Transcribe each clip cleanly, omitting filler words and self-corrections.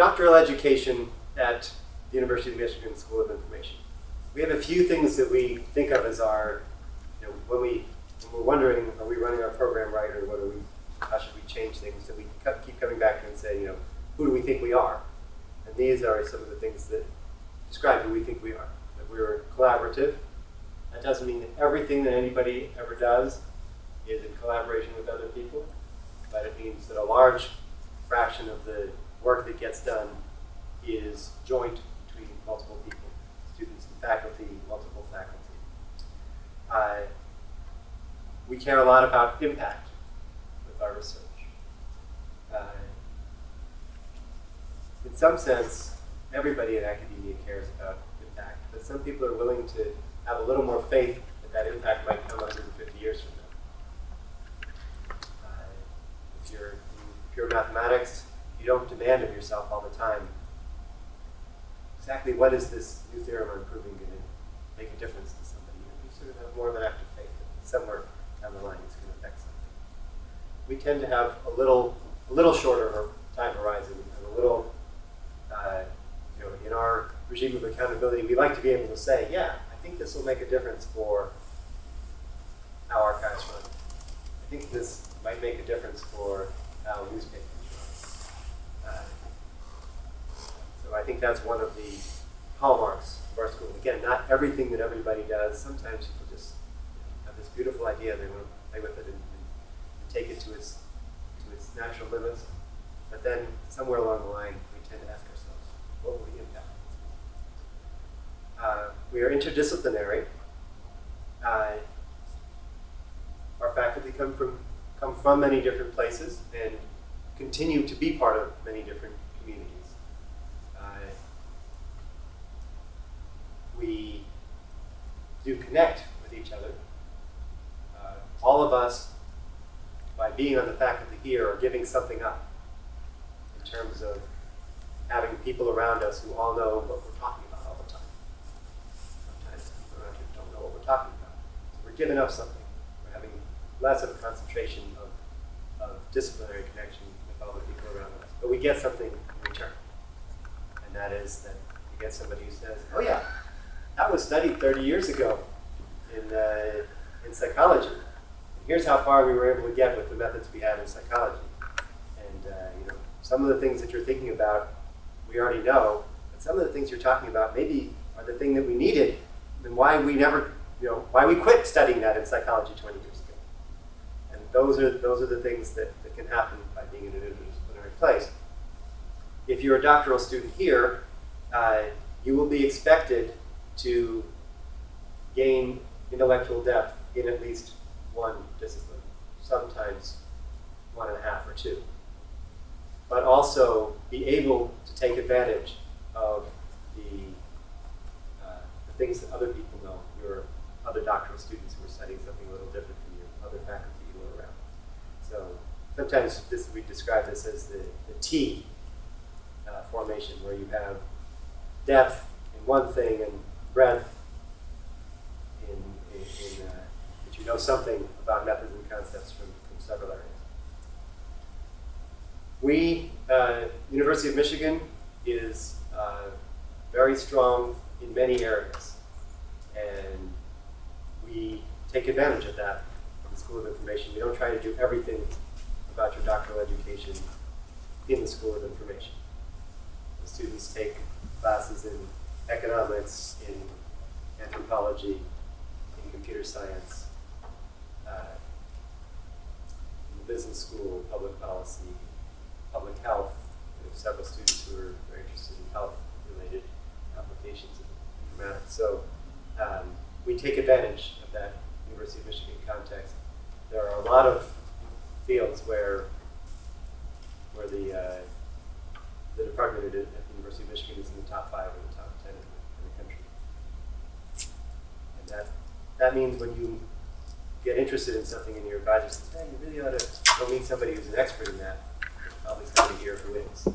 doctoral education at the University of Michigan School of Information. We have a few things that we think of as our, when we're wondering, are we running our program right, or how should we change things? So we keep coming back and say, who do we think we are? And these are some of the things that describe who we think we are. That we're collaborative. That doesn't mean that everything that anybody ever does is in collaboration with other people, but it means that a large fraction of the work that gets done is joint between multiple people, students and faculty, multiple faculty. We care a lot about impact with our research. In some sense, everybody in academia cares about impact, but some people are willing to have a little more faith that that impact might come 150 years from now. If you're in pure mathematics, you don't demand of yourself all the time, exactly what is this new theorem I'm proving going to make a difference to somebody? You sort of have more of an act of faith that somewhere down the line it's going to affect something. We tend to have a little shorter time horizon and a little, in our regime of accountability, we like to be able to say, yeah, I think this will make a difference for how archives run. I think this might make a difference for how newspapers run. So I think that's one of the hallmarks of our school. Again, not everything that everybody does. Sometimes people just have this beautiful idea and they want to play with it and take it to its natural limits. But then somewhere along the line, we tend to ask ourselves, what will the impact? We are interdisciplinary. Our faculty come from many different places and continue to be part of many different communities. We do connect with each other. All of us, by being on the faculty here, are giving something up in terms of having people around us who all know what we're talking about all the time. Sometimes people around here don't know what we're talking about. So we're giving up something. We're having less of a concentration of disciplinary connection with all the people around us. But we get something in return. And that is that we get somebody who says, oh yeah, that was studied 30 years ago in psychology. And here's how far we were able to get with the methods we have in psychology. And some of the things that you're thinking about, we already know, but some of the things you're talking about maybe are the thing that we needed, and why we quit studying that in psychology 20 years ago. And those are the things that can happen by being in an interdisciplinary place. If you're a doctoral student here, you will be expected to gain intellectual depth in at least one discipline, sometimes 1.5 or 2. But also be able to take advantage of the things that other people know, your other doctoral students who are studying something a little different from you, other faculty who are around. So sometimes we describe this as the T formation, where you have depth in one thing and breadth in that you know something about methods and concepts from several areas. We, University of Michigan, is very strong in many areas, and we take advantage of that in the School of Information. We don't try to do everything about your doctoral education in the School of Information. The students take classes in economics, in anthropology, in computer science, in the business school, public policy, public health. We have several students who are very interested in health-related applications of informatics. So we take advantage of that University of Michigan context. There are a lot of fields where the department at the University of Michigan is in the top 5 or the top 10 in the country. And that means when you get interested in something and your advisor says, hey, you really ought to go meet somebody who's an expert in that, probably somebody here who is.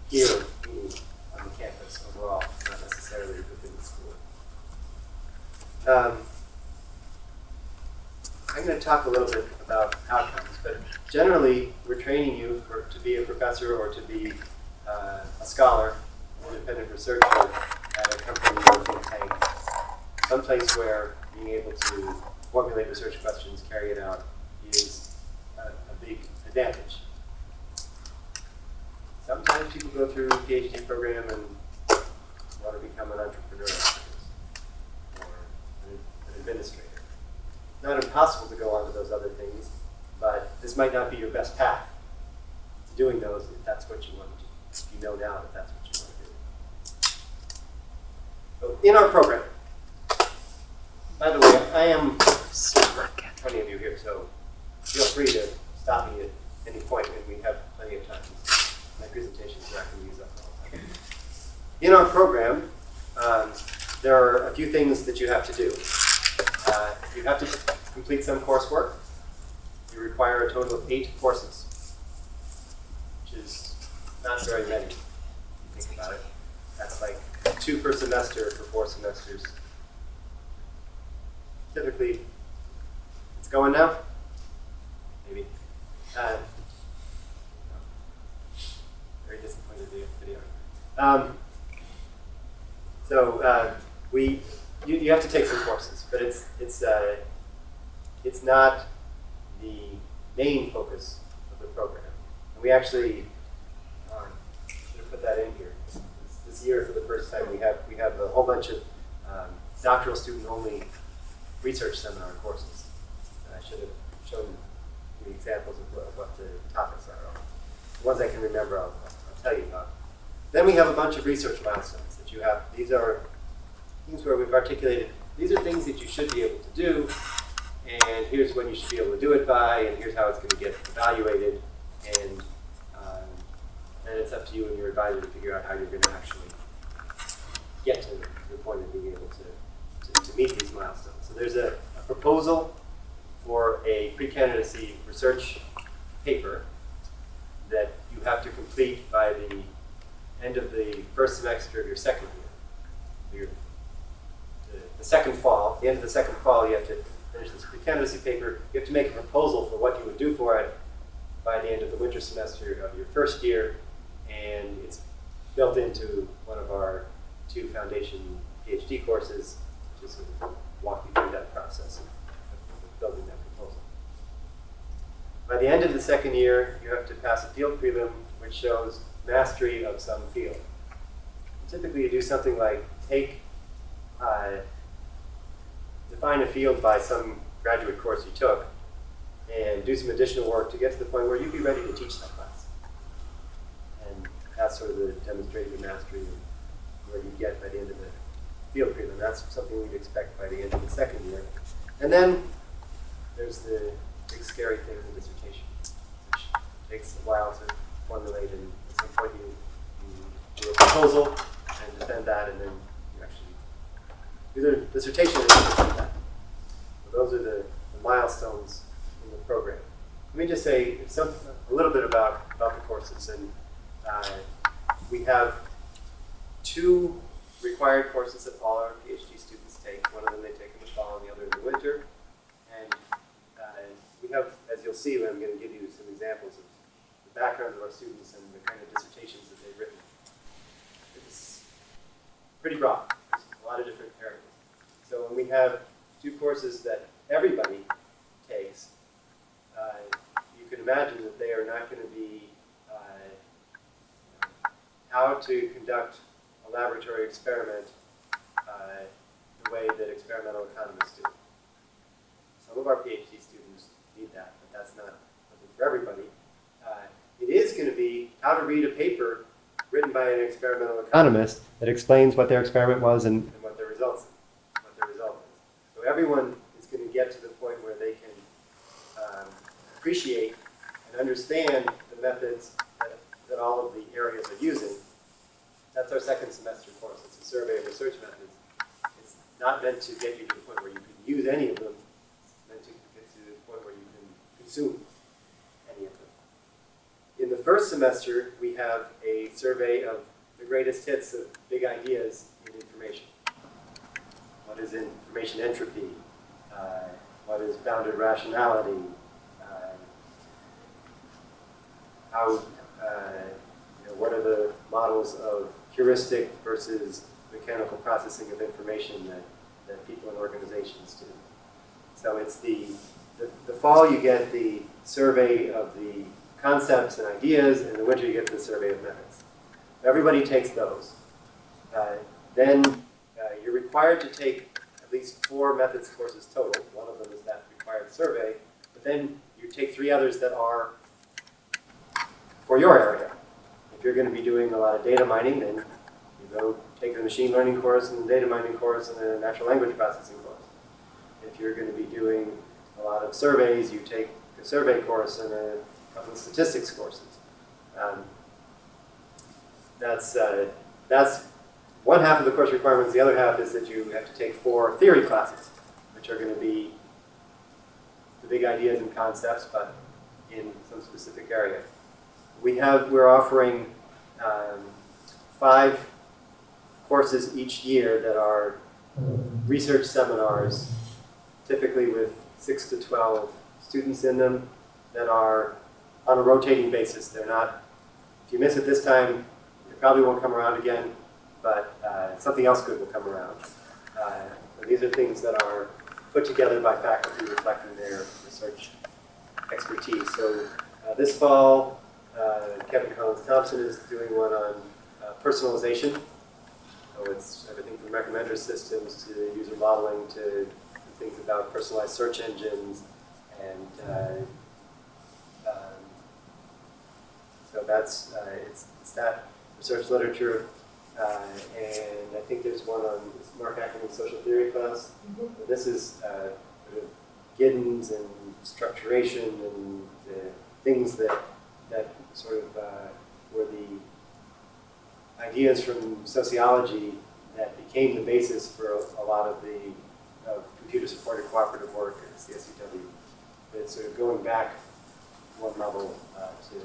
Here, meaning on the campus overall, not necessarily within the school. I'm going to talk a little bit about outcomes, but generally we're training you to be a professor or to be a scholar, an independent researcher at a company or think tank, someplace where being able to formulate research questions, carry it out, is a big advantage. Sometimes people go through a PhD program and want to become an entrepreneur or an administrator. It's not impossible to go on to those other things, but this might not be your best path to doing those if that's what you want to do. If you know now that that's what you want to do. So in our program, by the way, I am 20 of you here, so feel free to stop me at any point, and we have plenty of time. My presentations are not going to use up all the time. In our program, there are a few things that you have to do. You have to complete some coursework. You require a total of 8 courses, which is not very many, if you think about it. That's like 2 per semester for 4 semesters. Typically, it's going now? Maybe. Very disappointed video. You have to take some courses, but it's not the main focus of the program. And we actually should have put that in here. This year, for the first time, we have a whole bunch of doctoral student-only research seminar courses. And I should have shown you examples of what the topics are. The ones I can remember, I'll tell you about. Then we have a bunch of research milestones that you have. These are things where we've articulated, these are things that you should be able to do, and here's when you should be able to do it by, and here's how it's going to get evaluated, and it's up to you and your advisor to figure out how you're going to actually get to the point of being able to meet these milestones. So there's a proposal for a pre-candidacy research paper that you have to complete by the end of the first semester of your second year. The second fall, the end of the second fall, you have to finish this pre-candidacy paper. You have to make a proposal for what you would do for it by the end of the winter semester of your first year, and it's built into one of our 2 foundation PhD courses, just sort of walk you through that process of building that proposal. By the end of the second year, you have to pass a field prelim, which shows mastery of some field. Typically, you do something like define a field by some graduate course you took, and do some additional work to get to the point where you'd be ready to teach that class. And that's sort of the demonstrating the mastery of where you get by the end of the field prelim. That's something we'd expect by the end of the second year. And then there's the big scary thing of the dissertation, which takes a while to formulate, and at some point you do a proposal and defend that, and then you actually do the dissertation and defend that. So those are the milestones in the program. Let me just say a little bit about the courses. And we have 2 required courses that all our PhD students take. One of them they take in the fall and the other in the winter. And we have, as you'll see, I'm going to give you some examples of the backgrounds of our students and the kind of dissertations that they've written. It's pretty broad. There's a lot of different areas. So when we have 2 courses that everybody takes, you can imagine that they are not going to be how to conduct a laboratory experiment the way that experimental economists do. Some of our PhD students need that, but that's not something for everybody. It is going to be how to read a paper written by an experimental economist that explains what their experiment was and what their result is. So everyone is going to get to the point where they can appreciate and understand the methods that all of the areas are using. That's our second semester course. It's a survey of research methods. It's not meant to get you to the point where you can use any of them. It's meant to get to the point where you can consume any of them. In the first semester, we have a survey of the greatest hits of big ideas in information. What is information entropy? What is bounded rationality? what are the models of heuristic versus mechanical processing of information that people in organizations do. So it's the fall you get the survey of the concepts and ideas, and in the winter you get the survey of methods. Everybody takes those. Then you're required to take at least 4 methods courses total. One of them is that required survey, but then you take 3 others that are for your area. If you're going to be doing a lot of data mining, then you go take a machine learning course and a data mining course and a natural language processing course. If you're going to be doing a lot of surveys, you take a survey course and a couple of statistics courses. That's one half of the course requirements. The other half is that you have to take 4 theory classes, which are going to be the big ideas and concepts, but in some specific area. We're offering 5 courses each year that are research seminars, typically with 6 to 12 students in them, that are on a rotating basis. They're not, if you miss it this time, it probably won't come around again, but something else good will come around. These are things that are put together by faculty reflecting their research expertise. So this fall, Kevin Collins-Thompson is doing one on personalization. So it's everything from recommender systems to user modeling to things about personalized search engines. And so that's it's that research literature. And I think there's one on Mark Ackerman's social theory class. Mm-hmm. This is sort of Giddens and structuration and the things that sort of were the ideas from sociology that became the basis for a lot of the computer-supported cooperative work at CSUW. It's sort of going back one level to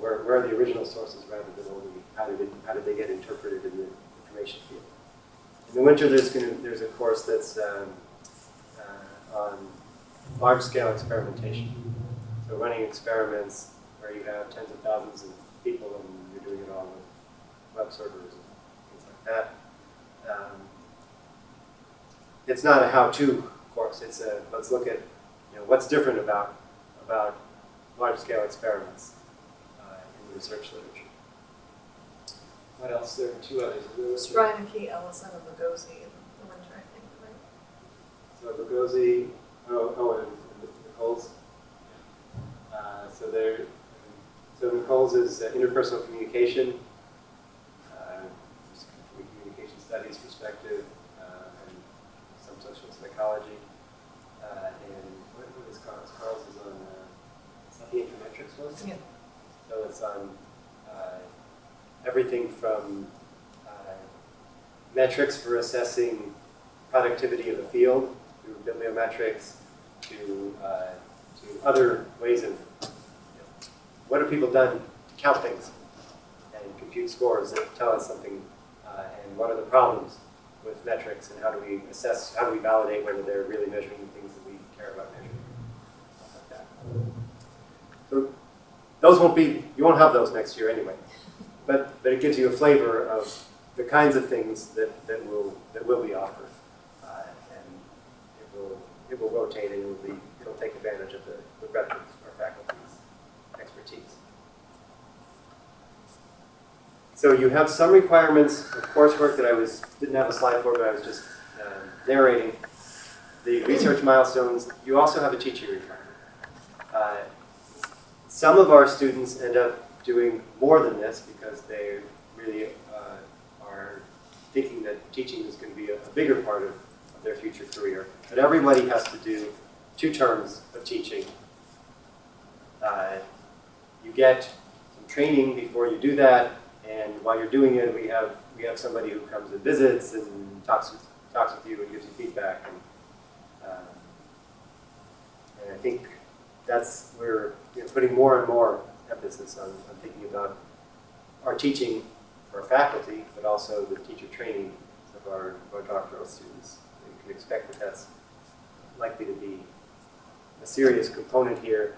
where are the original sources rather than only how did they get interpreted in the information field. In the winter, there's a course that's on large-scale experimentation. So running experiments where you have tens of thousands of people and you're doing it all with web servers and things like that. It's not a how-to course. It's a let's look at what's different about large-scale experiments in the research literature. What else? There are 2 others. Reineke, Ellison, and Lugosi in the winter, I think, right? So Lugosi, and Nichols. So Nichols is interpersonal communication, from a communication studies perspective, and some social psychology. And what is Carl's? Carl's is on the Infometrics one? Yeah. So it's on everything from metrics for assessing productivity of the field, through bibliometrics, to other ways of what have people done to count things and compute scores that tell us something, and what are the problems with metrics, and how do we assess, how do we validate whether they're really measuring the things that we care about measuring, stuff like that. So those you won't have those next year anyway, but it gives you a flavor of the kinds of things that will be offered, and it will rotate, and it'll take advantage of the breadth of our faculty's expertise. So you have some requirements of coursework that didn't have a slide for, but I was just narrating. The research milestones, you also have a teaching requirement. Some of our students end up doing more than this because they really are thinking that teaching is going to be a bigger part of their future career. But everybody has to do 2 terms of teaching. You get some training before you do that, and while you're doing it, we have somebody who comes and visits and talks with you and gives you feedback. And I think we're putting more and more emphasis on thinking about our teaching for our faculty, but also the teacher training of our doctoral students. You can expect that that's likely to be a serious component here.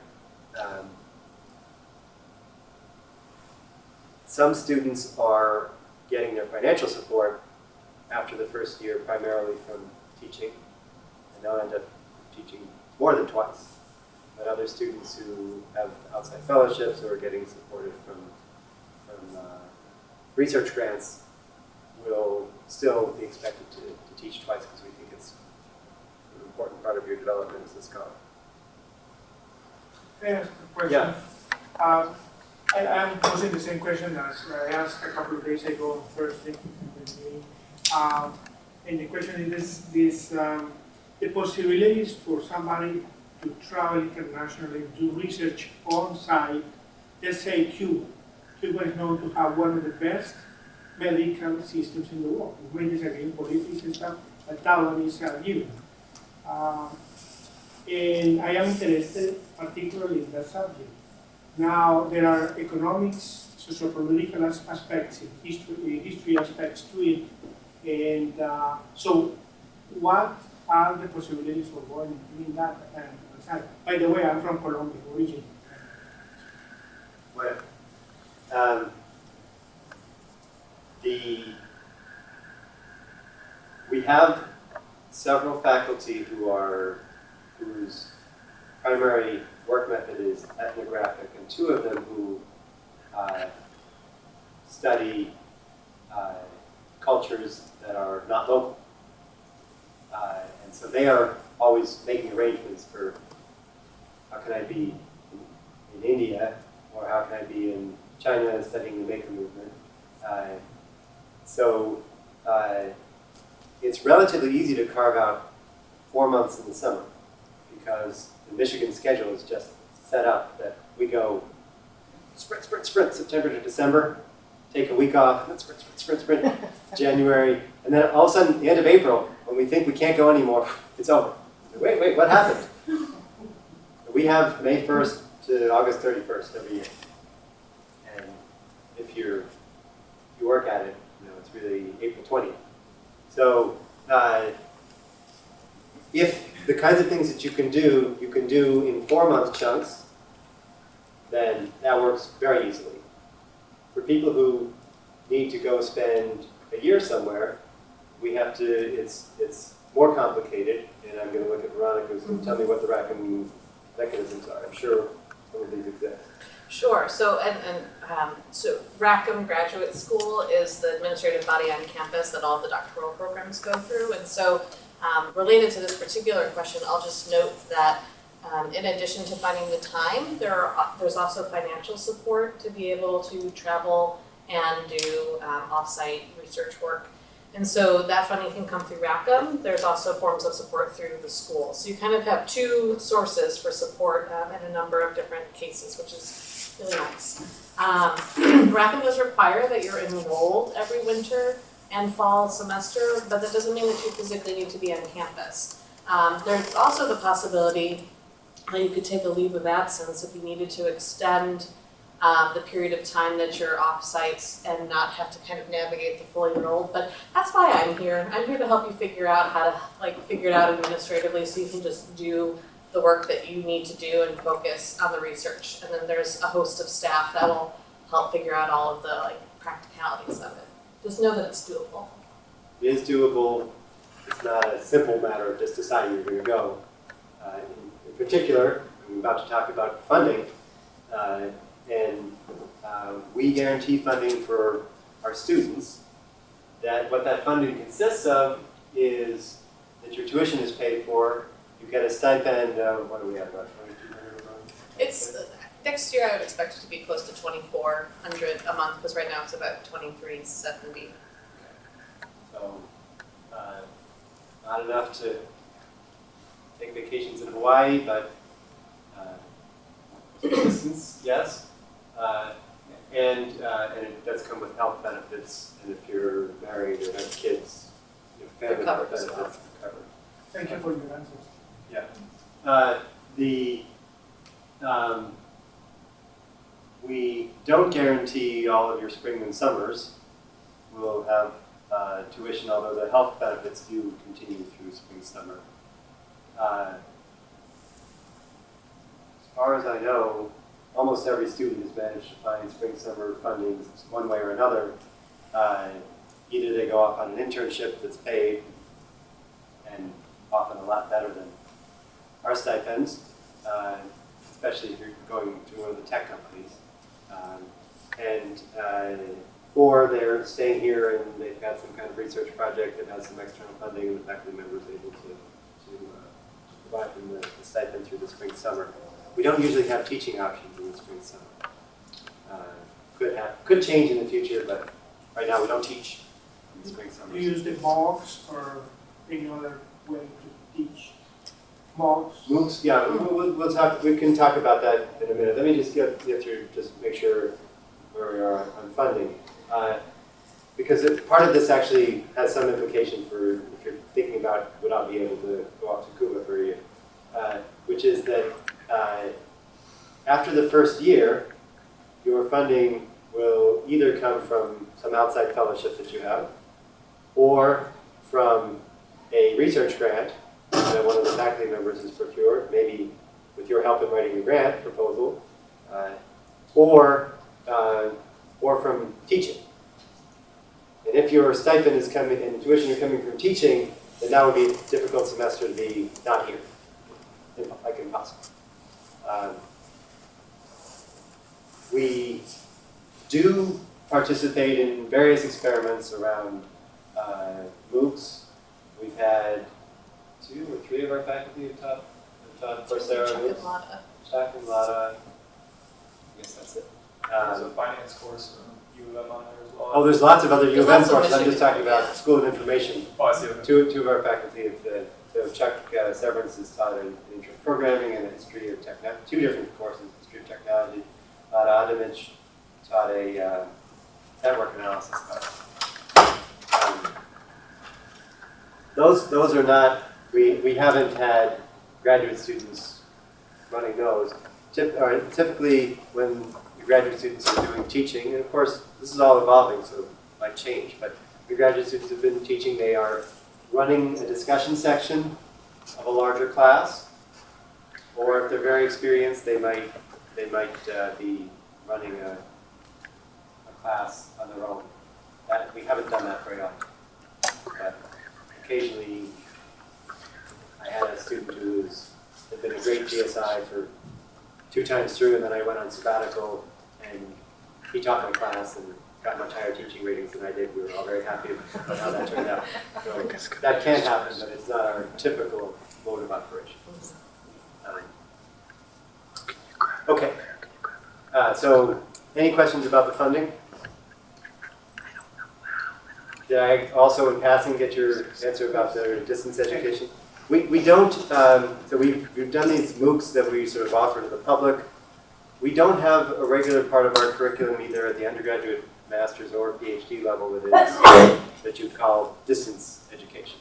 some students are getting their financial support after the first year primarily from teaching, and they'll end up teaching more than twice. But other students who have outside fellowships or are getting supported from research grants will still be expected to teach twice because we think it's an important part of your development as a scholar. Can I ask a question? Yeah. I'm posing the same question as I asked a couple of days ago on Thursday. And the question is the possibilities for somebody to travel internationally, do research on site, let's say Cuba. Cuba is known to have one of the best medical systems in the world. We may disagree in politics and stuff, but that one is given. And I am interested particularly in that subject. Now, there are economics, socio-political aspects, history aspects to it. And so what are the possibilities for going in that side? By the way, I'm from Colombia originally. Well, we have several faculty whose primary work method is ethnographic, and two of them who study cultures that are not local. And so they are always making arrangements for how can I be in India, or how can I be in China studying the Maker movement. So it's relatively easy to carve out 4 months in the summer because the Michigan schedule is just set up that we go sprint, September to December, take a week off, and then sprint, January, and then all of a sudden, the end of April, when we think we can't go anymore, it's over. Wait, what happened? We have May 1st to August 31st every year. And if you work at it, it's really April 20th. So if the kinds of things that you can do in 4-month chunks, then that works very easily. For people who need to go spend a year somewhere, it's more complicated, and I'm going to look at Veronica's and tell me what the Rackham mechanisms are. I'm sure some of these exist. Sure. So so Rackham Graduate School is the administrative body on campus that all the doctoral programs go through. And so related to this particular question, I'll just note that in addition to finding the time, there's also financial support to be able to travel and do off-site research work. And so that funding can come through Rackham. There's also forms of support through the school. So you kind of have two sources for support in a number of different cases, which is really nice. Rackham does require that you're enrolled every winter and fall semester, but that doesn't mean that you physically need to be on campus. There's also the possibility that you could take a leave of absence if you needed to extend the period of time that you're off sites and not have to kind of navigate the fully enrolled. But that's why I'm here. I'm here to help you figure out how to figure it out administratively so you can just do the work that you need to do and focus on the research. And then there's a host of staff that will help figure out all of the practicalities of it. Just know that it's doable. It is doable. It's not a simple matter of just deciding you're going to go. In particular, I'm about to talk about funding. We guarantee funding for our students. What that funding consists of is that your tuition is paid for. You get a stipend of, what do we have, about $2,200 a month? It's next year I would expect it to be close to $2,400 a month because right now it's about $2,370. So not enough to take vacations in Hawaii, but distance, yes. And it does come with health benefits, and if you're married or have kids, family health benefits are covered. Thank you for your answers. Yeah. We don't guarantee all of your spring and summers. We'll have tuition, although the health benefits do continue through spring, summer. As far as I know, almost every student has managed to find spring, summer funding one way or another. Either they go off on an internship that's paid, and often a lot better than our stipends, especially if you're going to one of the tech companies. Or they're staying here and they've got some kind of research project that has some external funding and the faculty member is able to provide them the stipend through the spring, summer. We don't usually have teaching options in the spring, summer. Could change in the future, but right now we don't teach in the spring, summer. Do you use the MOOCs or any other way to teach? MOOCs? MOOCs, yeah, we'll talk. We can talk about that in a minute. Let me just get through, just make sure where we are on funding, because part of this actually has some implication for if you're thinking about would I be able to go off to Cuba for a year, which is that after the first year, your funding will either come from some outside fellowship that you have, or from a research grant that one of the faculty members has procured, maybe with your help in writing the grant proposal, or from teaching. And if your stipend is coming and tuition are coming from teaching, then that would be a difficult semester to be not here, like impossible. We do participate in various experiments around MOOCs. We've had 2 or 3 of our faculty who taught Coursera MOOCs. Chuck and Lada. I guess that's it. There's a finance course from U of M on there as well. Oh, there's lots of other U of M There's lots of courses. I'm just talking Michigan, about yeah. School of Information. Oh, I see. Okay. Two of our faculty have, so Chuck Severance has taught an intro to programming and a history of technology, 2 different courses, history of technology. Lada Adamich taught a network analysis class. Those are not, we haven't had graduate students running those. Typically, when the graduate students are doing teaching, and of course, this is all evolving, so it might change, but the graduate students have been teaching, they are running a discussion section of a larger class, or if they're very experienced, they might be running a class on their own. We haven't done that very often. But occasionally, I had a student who had been a great GSI for 2 times through, and then I went on sabbatical, and he taught my class and got much higher teaching ratings than I did. We were all very happy about how that turned out. So that can happen, but it's not our typical mode of operation. Okay. So, any questions about the funding? Did I also, in passing, get your answer about the distance education? We don't, so we've done these MOOCs that we sort of offer to the public. We don't have a regular part of our curriculum either at the undergraduate, master's, or PhD level that you'd call distance education.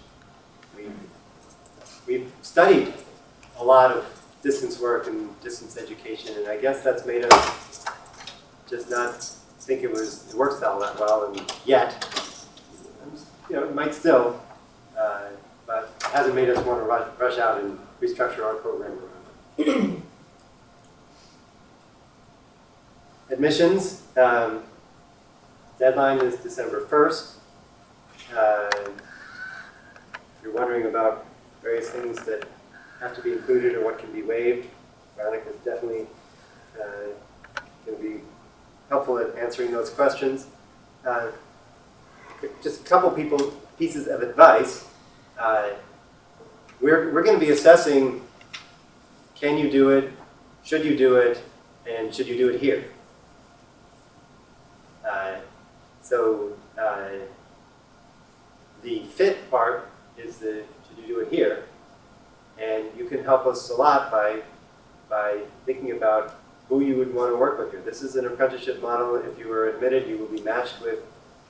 We've studied a lot of distance work and distance education, and I guess that's made us just not think it works all that well, and yet, it might still, but it hasn't made us want to rush out and restructure our program around it. Admissions, deadline is December 1st. If you're wondering about various things that have to be included or what can be waived, Veronica is definitely going to be helpful at answering those questions. Just a couple pieces of advice. We're going to be assessing, can you do it, should you do it, and should you do it here? The fit part is the should you do it here, and you can help us a lot by thinking about who you would want to work with here. This is an apprenticeship model. If you were admitted, you will be matched with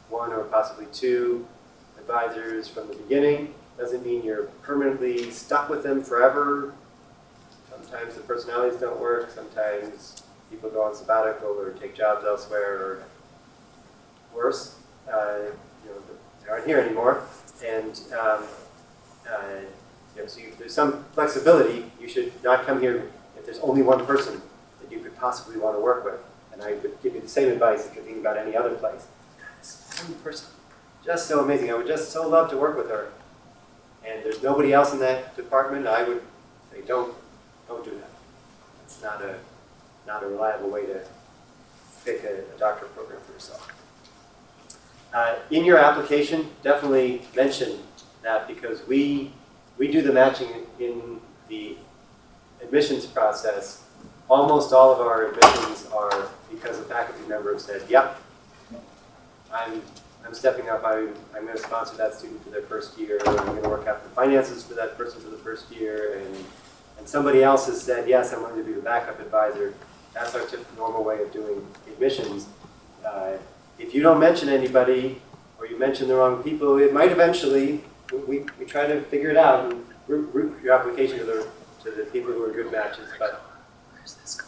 1 or possibly 2 advisors from the beginning. Doesn't mean you're permanently stuck with them forever. Sometimes the personalities don't work. Sometimes people go on sabbatical or take jobs elsewhere, or worse, they aren't here anymore. And so there's some flexibility. You should not come here if there's only one person that you could possibly want to work with. And I would give you the same advice if you're thinking about any other place. This one person, just so amazing. I would just so love to work with her. And there's nobody else in that department. I would say, don't do that. It's not a reliable way to pick a doctoral program for yourself. In your application, definitely mention that, because we do the matching in the admissions process. Almost all of our admissions are because a faculty member has said, yep, I'm stepping up, I'm going to sponsor that student for their first year, I'm going to work out the finances for that person for the first year, and somebody else has said, yes, I'm going to be the backup advisor. That's our normal way of doing admissions. If you don't mention anybody, or you mention the wrong people, it might eventually, we try to figure it out and route your application to the people who are good matches, but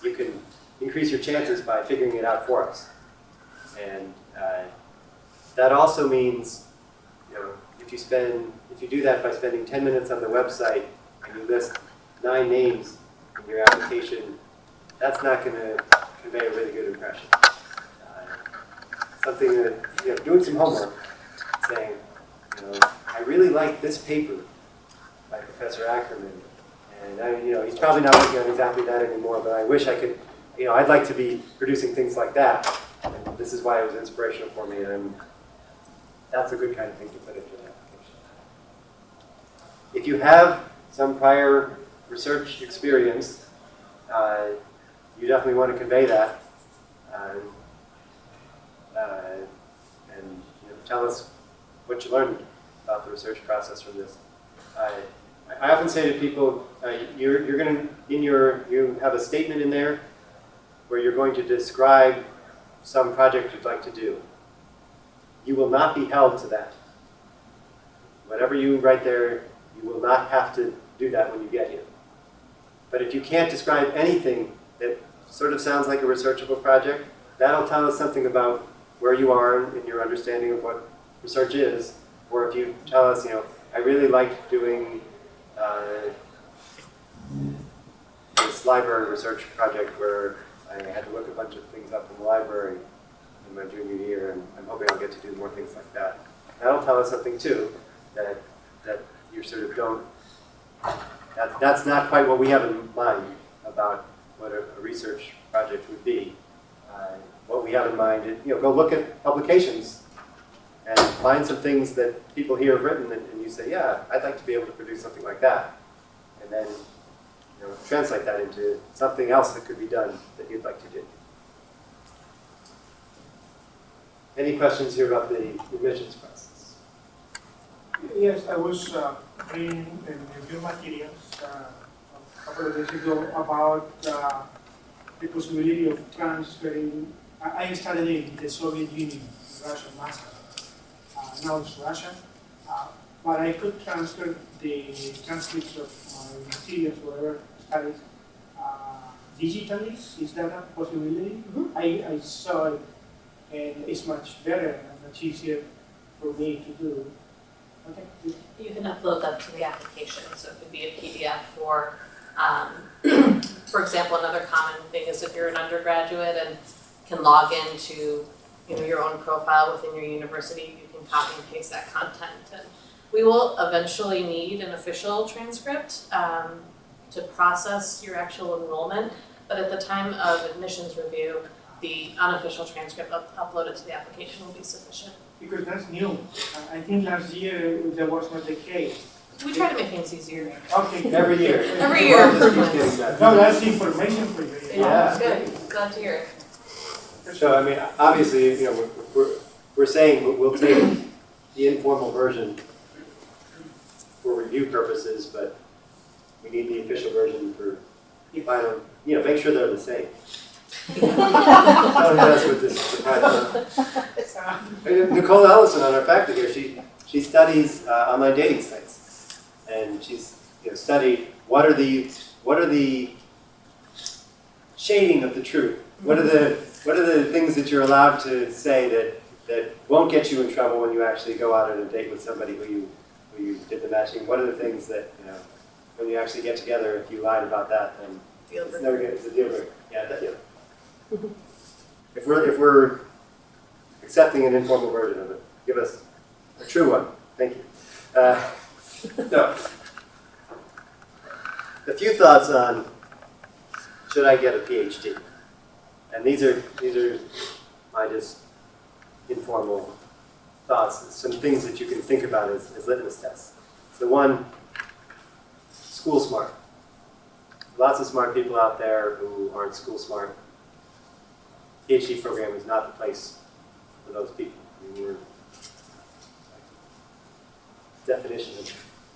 you can increase your chances by figuring it out for us. And that also means, if you do that by spending 10 minutes on the website and you list 9 names in your application, that's not going to convey a really good impression. Something that, doing some homework, saying, I really like this paper by Professor Ackerman, and he's probably not working on exactly that anymore, but I wish I could, I'd like to be producing things like that, and this is why it was inspirational for me, and that's a good kind of thing to put into an application. If you have some prior research experience, you definitely want to convey that, and tell us what you learned about the research process from this. I often say to people, you have a statement in there where you're going to describe some project you'd like to do. You will not be held to that. Whatever you write there, you will not have to do that when you get here. But if you can't describe anything that sort of sounds like a researchable project, that'll tell us something about where you are in your understanding of what research is. Or if you tell us, I really liked doing this library research project where I had to look a bunch of things up in the library in my junior year, and I'm hoping I'll get to do more things like that. That'll tell us something too, that you sort of don't, that's not quite what we have in mind about what a research project would be. What we have in mind is, go look at publications and find some things that people here have written, and you say, yeah, I'd like to be able to produce something like that. And then translate that into something else that could be done that you'd like to do. Any questions here about the admissions process? Yes, I was reading in your materials a couple of days ago about the possibility of transferring. I studied in the Soviet Union, Russia, Moscow. Now it's Russia, but I could transfer the transcripts of my materials, whatever studies, digitally. Is that a possibility? Mm-hmm. I saw it, and it's much better and much easier for me to do. Okay. You can upload that to the application, so it could be a PDF or, for example, another common thing is if you're an undergraduate and can log into your own profile within your university, you can copy and paste that content. And we will eventually need an official transcript to process your actual enrollment, but at the time of admissions review, the unofficial transcript uploaded to the application will be sufficient. Because that's new. I think last year that was not the case. We try to make things eeasier. Okay. Every year. Every year improvements. No, that's information for you. Yeah, good. Glad to hear it. So, obviously, we're saying we'll take the informal version for review purposes, but we need the official version for final, make sure they're the same. Don't hit us with this. Nicole Ellison on our faculty here, she studies online dating sites, and she's studied what are the shading of the truth. What are the things that you're allowed to say that won't get you in trouble when you actually go out on a date with somebody who you did the matching? What are the things that when you actually get together, if you lied about that, then it's never good. It's a deal breaker. Yeah, If we're accepting an informal version of it, give us a true one. Thank you. So, a few thoughts on should I get a PhD? And these are my just informal thoughts. Some things that you can think about as litmus tests. So one, school smart. Lots of smart people out there who aren't school smart. PhD program is not the place for those people. I mean, definition of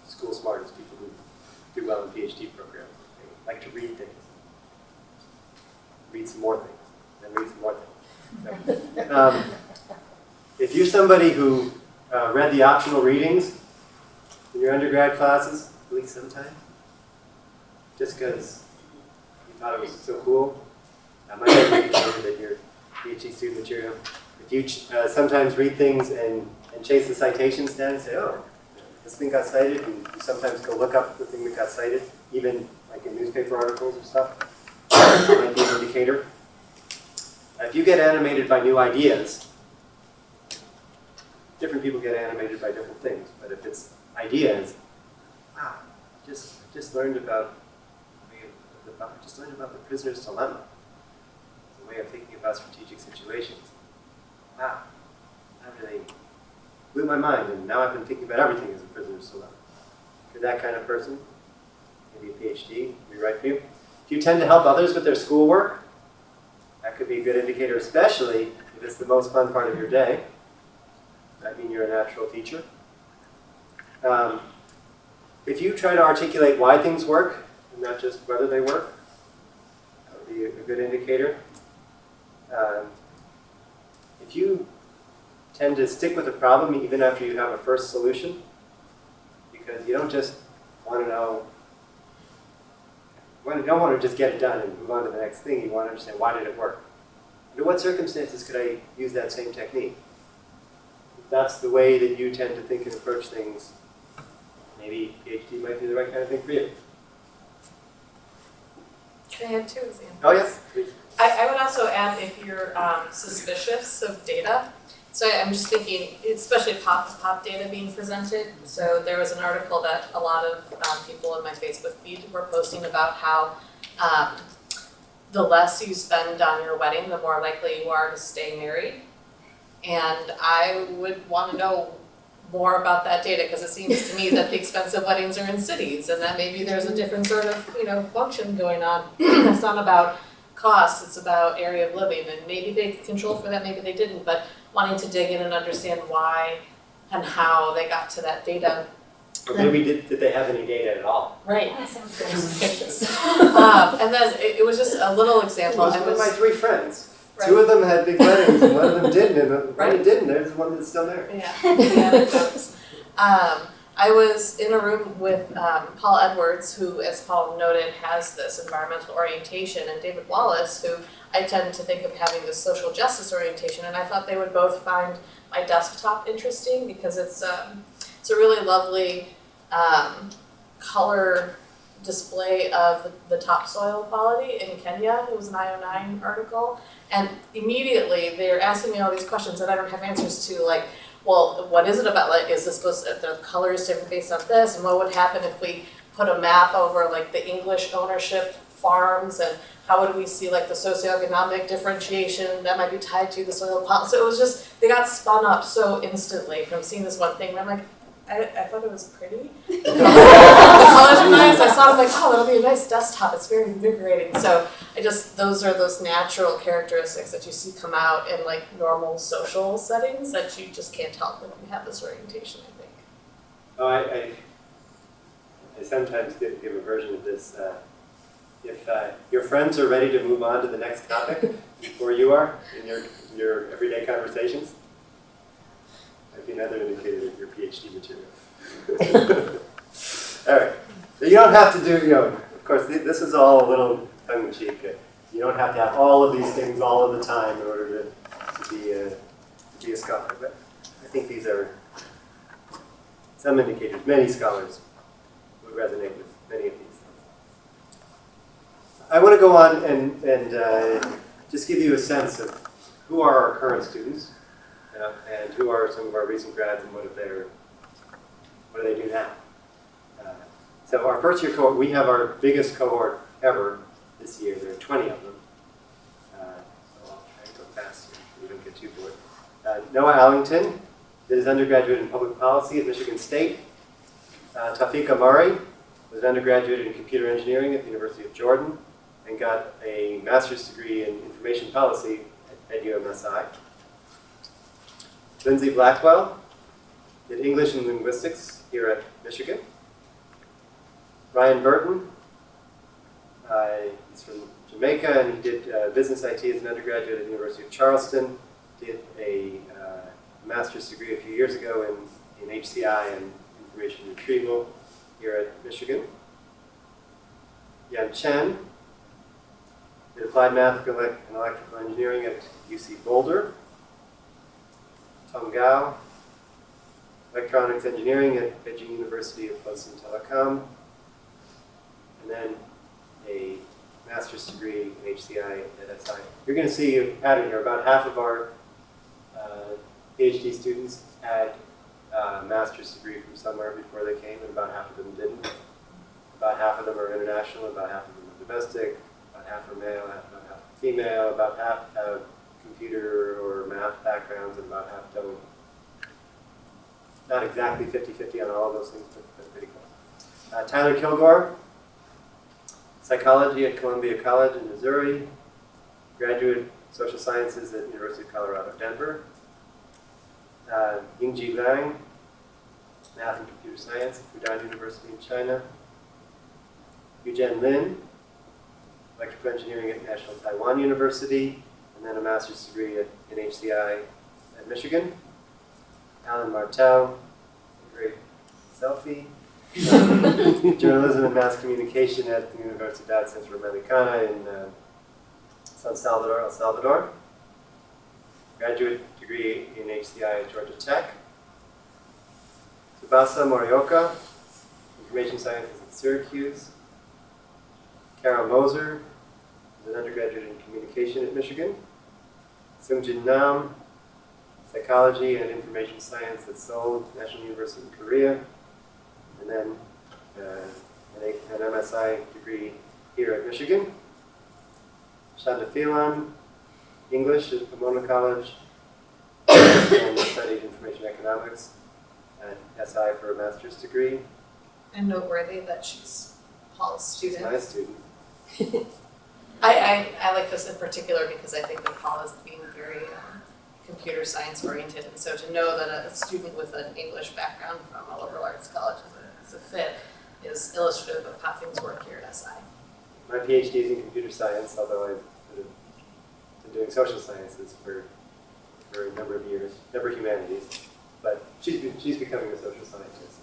school smart is people who do well in PhD programs. They like to read things. Read some more things. Then read some more things. So, if you're somebody who read the optional readings in your undergrad classes, at least sometime, just because you thought it was so cool, that might be an indicator that your PhD student material. If you sometimes read things and chase the citations down and say, oh, this thing got cited, and you sometimes go look up the thing that got cited, even like in newspaper articles or stuff, that might be an indicator. If you get animated by new ideas, different people get animated by different things, but if it's ideas, wow, just learned about the prisoner's dilemma, the way of thinking about strategic situations. Wow, that really blew my mind, and now I've been thinking about everything as a prisoner's dilemma. If you're that kind of person, maybe a PhD would be right for you. If you tend to help others with their schoolwork, that could be a good indicator, especially if it's the most fun part of your day. That means you're a natural teacher. If you try to articulate why things work, and not just whether they work, that would be a good indicator. If you tend to stick with a problem even after you have a first solution, because you don't just want to know, you don't want to just get it done and move on to the next thing. You want to understand, why did it work? Under what circumstances could I use that same technique? If that's the way that you tend to think and approach things, maybe PhD might be the right kind of thing for you. Can I add two examples? Oh, yes, please. I would also add if you're suspicious of data. So I'm just thinking, especially pop data being presented. So there was an article that a lot of people in my Facebook feed were posting about how the less you spend on your wedding, the more likely you are to stay married. And I would want to know more about that data, because it seems to me that the expensive weddings are in cities, and that maybe there's a different sort of function going on. It's not about cost, it's about area of living, and maybe they controlled for that, maybe they didn't, but wanting to dig in and understand why and how they got to that data. Or maybe did they have any data at all? Right. And then it was just a little example. It was one of my three friends. Right. Two of them had big weddings, and one of them didn't, and the one Right. that didn't, there's one that's still there. Yeah, the anecdotes. I was in a room with Paul Edwards, who, as Paul noted, has this environmental orientation, and David Wallace, who I tend to think of having this social justice orientation, and I thought they would both find my desktop interesting because it's a really lovely color display of the topsoil quality in Kenya. It was an IO9 article, and immediately they're asking me all these questions that I don't have answers to, like, well, what is it about, like, is this supposed to, the color is different based on this, and what would happen if we put a map over, like, the English ownership farms, and how would we see, like, the socioeconomic differentiation that might be tied to the soil quality? So it was just, they got spun up so instantly from seeing this one thing, and I'm like, I thought it was pretty. The colors were nice. I saw it, I'm like, oh, that'll be a nice desktop. It's very invigorating. So those are those natural characteristics that you see come out in, like, normal social settings that you just can't help if you have this orientation, I think. Oh, I sometimes give a version of this. If your friends are ready to move on to the next topic before you are in your everyday conversations, that'd be another indicator of your PhD material. All right. So you don't have to do, of course, this is all a little tongue-in-cheek. You don't have to have all of these things all of the time in order to be a scholar. But I think these are some indicators. Many scholars would resonate with many of these things. I want to go on and just give you a sense of who are our current students and who are some of our recent grads and what do they do now. So our first year cohort, we have our biggest cohort ever this year. There are 20 of them. So I'll try and go fast here so we don't get too bored. Noah Allington did his undergraduate in public policy at Michigan State. Tawfiq Amari was an undergraduate in computer engineering at the University of Jordan and got a master's degree in information policy at UMSI. Lindsay Blackwell did English and linguistics here at Michigan. Ryan Burton, he's from Jamaica, and he did business IT as an undergraduate at the University of Charleston. Did a master's degree a few years ago in HCI and information retrieval here at Michigan. Yan Chen did applied math and electrical engineering at UC Boulder. Tong Gao, electronics engineering at Beijing University of Post and Telecom. And then a master's degree in HCI at SI. You're going to see a pattern here. About half of our PhD students had a master's degree from somewhere before they came, and about half of them didn't. About half of them are international, about half of them are domestic, about half are male, about half are female, about half have computer or math backgrounds, and about half don't. Not exactly 50-50 on all of those things, but pretty close. Tyler Kilgore, psychology at Columbia College in Missouri, graduate social sciences at University of Colorado, Denver. Yingji Liang, math and computer science at Fudan University in China. Yujian Lin, electrical engineering at National Taiwan University, and then a master's degree in HCI at Michigan. Alan Martel, great selfie. Journalism and mass communication at the Universidad Centroamericana in San Salvador, El Salvador. Graduate degree in HCI at Georgia Tech. Tsubasa Morioka, information sciences at Syracuse. Carol Moser, is an undergraduate in communication at Michigan. Seungjin Nam, psychology and information science at Seoul National University in Korea. And then an MSI degree here at Michigan. Shanda Phelan, English at Pomona College, and studied information economics at SI for a master's degree. And noteworthy that she's Paul's student. My student. I like this in particular because I think that Paul is being very computer science oriented, and so to know that a student with an English background from a liberal arts college is a fit is illustrative of how things work here at SI. My PhD is in computer science, although I've been doing social sciences for a number of years, never humanities. But she's becoming a social scientist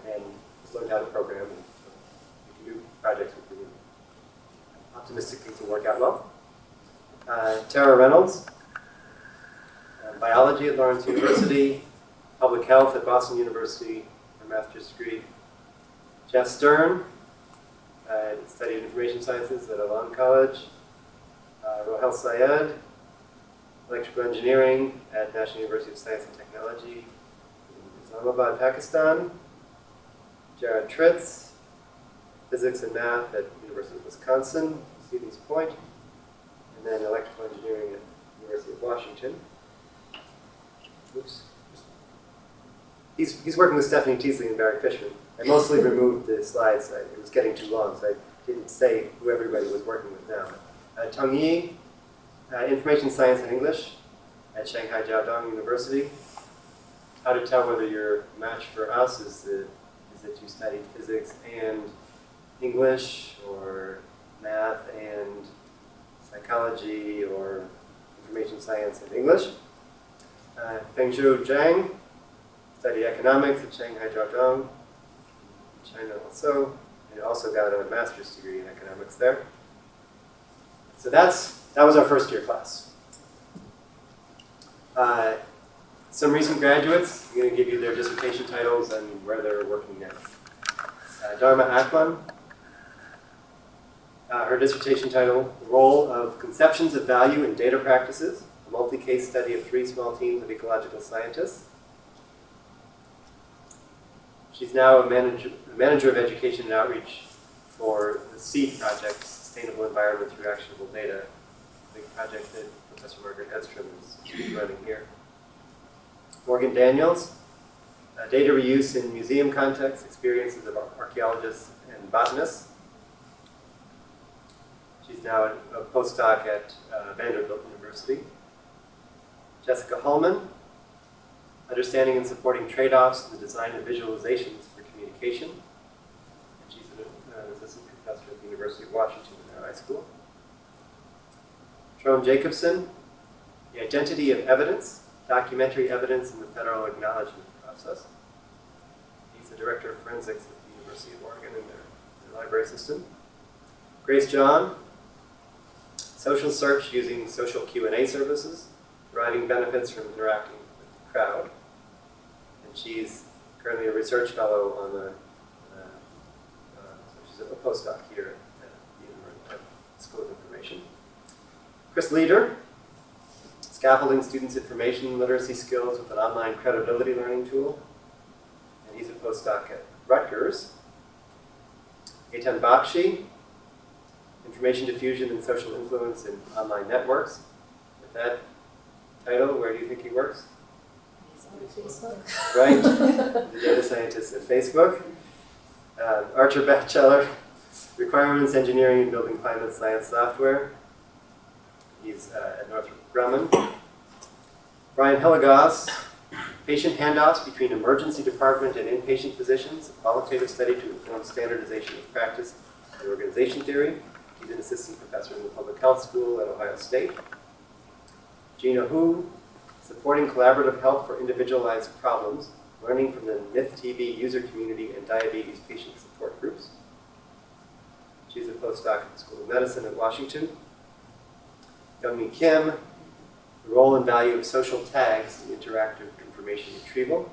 and has learned how to program, and so we can do projects with her. Optimistic things will work out well. Tara Reynolds, biology at Lawrence University, public health at Boston University, her master's degree. Jeff Stern, studied information sciences at Elan College. Rohel Syed, electrical engineering at National University of Science and Technology in Islamabad, Pakistan. Jared Tritz, physics and math at University of Wisconsin, Stevens Point. And then electrical engineering at University of Washington. Oops. He's working with Stephanie Teasley and Barry Fishman. I mostly removed the slides. It was getting too long, so I didn't say who everybody was working with now. Tong Yi, information science and English at Shanghai Jiaodong University. How to tell whether you're a match for us is that you studied physics and English, or math and psychology, or information science and English. Fengzhou Zhang, studied economics at Shanghai Jiaodong, China also, and also got a master's degree in economics there. So that was our first year class. Some recent graduates, I'm going to give you their dissertation titles and where they're working next. Dharma Akman, Her dissertation title, The Role of Conceptions of Value in Data Practices, a multi-case study of 3 small teams of ecological scientists. She's now a manager of education and outreach for the SEED project, Sustainable Environment Through Actionable Data, a big project that Professor Margaret Edstrom is running here. Morgan Daniels, data reuse in museum contexts, experiences of archaeologists and botanists. She's now a postdoc at Vanderbilt University. Jessica Hullman, understanding and supporting trade-offs in the design of visualizations for communication. And she's an assistant professor at the University of Washington in their high school. Trone Jacobson, the identity of evidence, documentary evidence in the federal acknowledgement process. He's the director of forensics at the University of Oregon in their library system. Grace John, social search using social Q&A services, deriving benefits from interacting with the crowd. And she's currently a research fellow on the, so she's a postdoc here at the School of Information. Chris Leader, scaffolding students' information literacy skills with an online credibility learning tool. And he's a postdoc at Rutgers. Eitan Bakshi, information diffusion and social influence in online networks. With that title, where do you think he works? Right, the data scientist at Facebook. Archer Batchelor, requirements engineering and building climate science software. He's at Northrop Grumman. Brian Hilligoss, patient handoffs between emergency department and inpatient physicians, a qualitative study to inform standardization of practice and organization theory. He's an assistant professor in the public health school at Ohio State. Gina Hu, supporting collaborative help for individualized problems, learning from the MythTB user community and diabetes patient support groups. She's a postdoc at the School of Medicine at Washington. Youngmi Kim, the role and value of social tags in interactive information retrieval.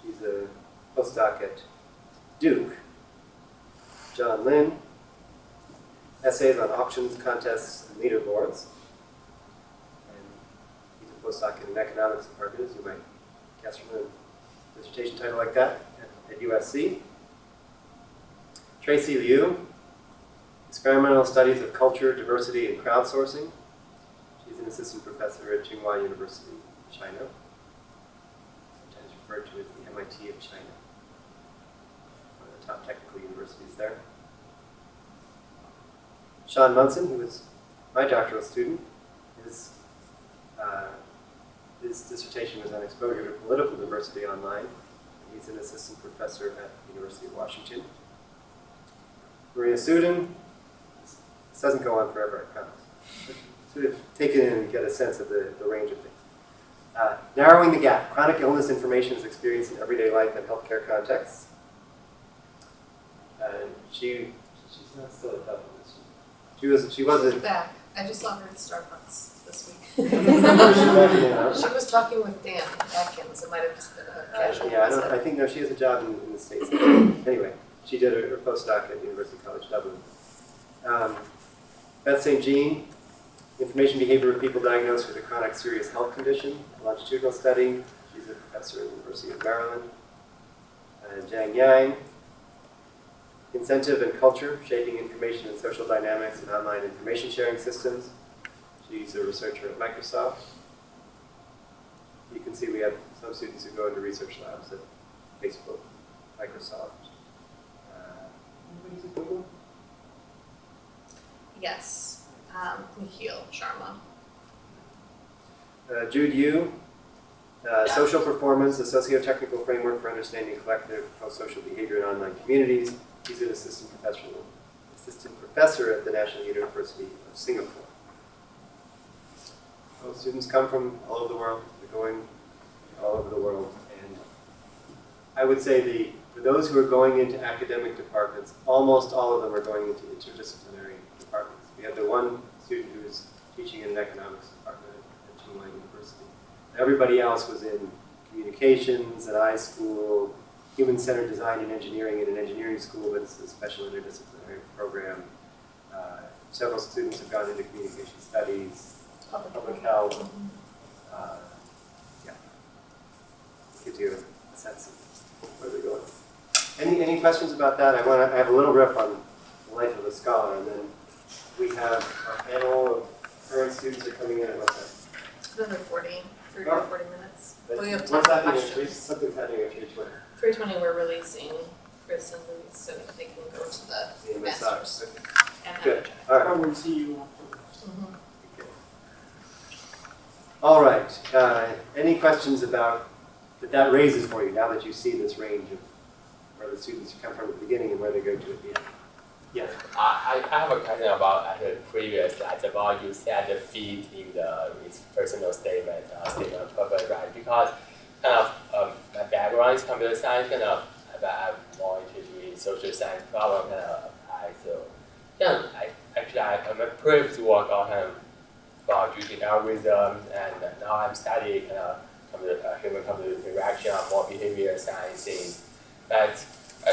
She's a postdoc at Duke. John Lin, essays on auctions, contests, and leaderboards. And he's a postdoc in an economics department, as you might guess from a dissertation title like that, at USC. Tracy Liu, experimental studies of culture, diversity, and crowdsourcing. She's an assistant professor at Tsinghua University in China, sometimes referred to as the MIT of China, one of the top technical universities there. Sean Munson, who was my doctoral student, his dissertation was on exposure to political diversity online. He's an assistant professor at the University of Washington. Maria Sudin, this doesn't go on forever, I promise. Sort of take it in and get a sense of the range of things. Narrowing the gap. Chronic illness information is experienced in everyday life and healthcare contexts. She's not still at Dublin. She was back. I just saw her at Starbucks this week. she She was talking with Dan Atkins. It might have just been a casual yeah, visit. I think no, she has a job in the States. Anyway, she did her postdoc at University College Dublin. Beth St. Jean, information behavior of people diagnosed with a chronic serious health condition, a longitudinal study. She's a professor at the University of Maryland. Jiang Yang, incentive and culture, shaping information and social dynamics in online information sharing systems. She's a researcher at Microsoft. You can see we have some students who go into research labs at Facebook, Microsoft. Anybody's at Google? Yes. Nikhil Sharma. Jude Yu, social performance, a socio-technical framework for understanding collective pro-social behavior in online communities. He's an assistant professor at the National University of Singapore. Well, students come from all over the world. They're going all over the world. And I would say for those who are going into academic departments, almost all of them are going into interdisciplinary departments. We had the one student who was teaching in an economics department at Tsinghua University. Everybody else was in communications, at iSchool, human-centered design and engineering in an engineering school, but it's a special interdisciplinary program. Several students have gone into communication studies, public health. Yeah, gives you a sense of where they're going. Any questions about that? I have a little riff on the life of a scholar, and then we have our panel of current students are coming in at what time? Another 40 Oh. 40 minutes. That's- We have time What's for happening at questions. something's happening at 3:20. 3:20 we're releasing Chris and Louise so that they can go to the The UMSI. masters Okay. and Good. adjunct. All I right. will see you afterwards. Mhm. All right. Any questions about that raises for you now that you see this range of where the students come from at the beginning and where they go to at the end? Yes. I have a question about the previous slides about you said the feed in the personal statement of purpose, right? Because kind of my background is computer science, kind of I'm more interested in social science problem kind of apply. So yeah, I'm a previous work on kind of about using algorithms, and now I'm studying kind of human-computer interaction, more behavior science things. But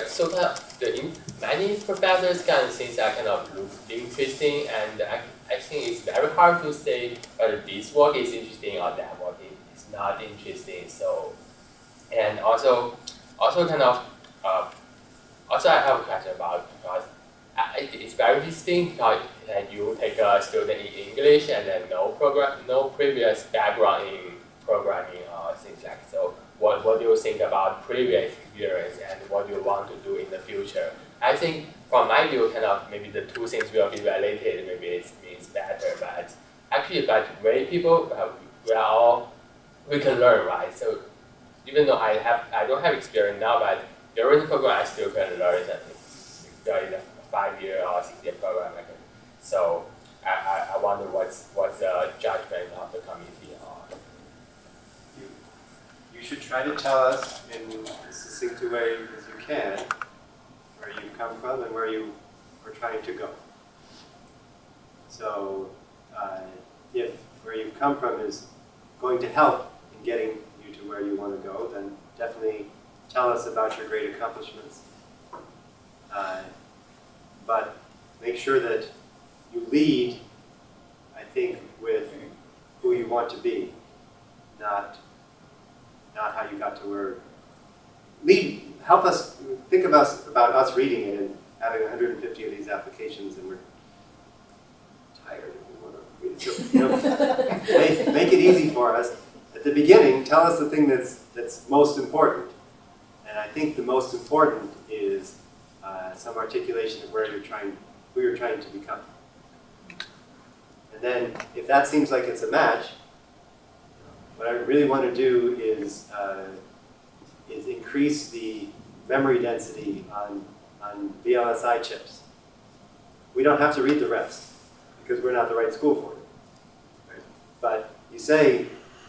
so kind of many professors kind of things that kind of look interesting, and I think it's very hard to say whether this work is interesting or that work is not interesting. So, and also kind of also I have a question about because it's very interesting because you take a student in English and then no previous background in programming or things like so. What do you think about previous experience and what do you want to do in the future? I think from my view, kind of maybe the two things will be related. Maybe it means better, but actually, but way people we can learn, right? So even though I don't have experience now, but during the program I still can learn something. In a 5-year or 6-year program, I can. So I wonder what's the judgment of the committee on. You should try to tell us in as succinct a way as you can where you come from and where you are trying to go. So if where you've come from is going to help in getting you to where you want to go, then definitely tell us about your great accomplishments. But make sure that you lead, I think, with who you want to be, not how you got to where. Help us think about us reading it and having 150 of these applications, and we're tired and we want to read it. So, make it easy for us. At the beginning, tell us the thing that's most important, and I think the most important is some articulation of who you're trying to become. And then, if that seems like it's a match, what I really want to do is increase the memory density on VLSI chips. We don't have to read the rest because we're not the right school for it. Right? But you say,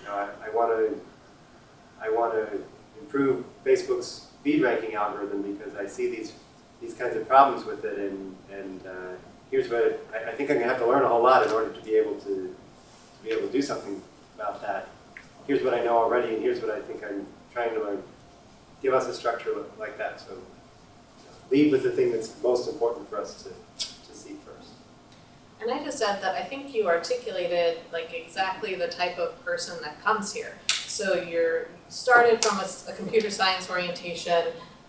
I want to improve Facebook's feed ranking algorithm because I see these kinds of problems with it, and here's what I think I'm going to have to learn a whole lot in order to be able to do something about that. Here's what I know already, and here's what I think I'm trying to learn. Give us a structure like that. So lead with the thing that's most important for us to see first. And I just said that I think you articulated like exactly the type of person that comes here. So you're started from a computer science orientation.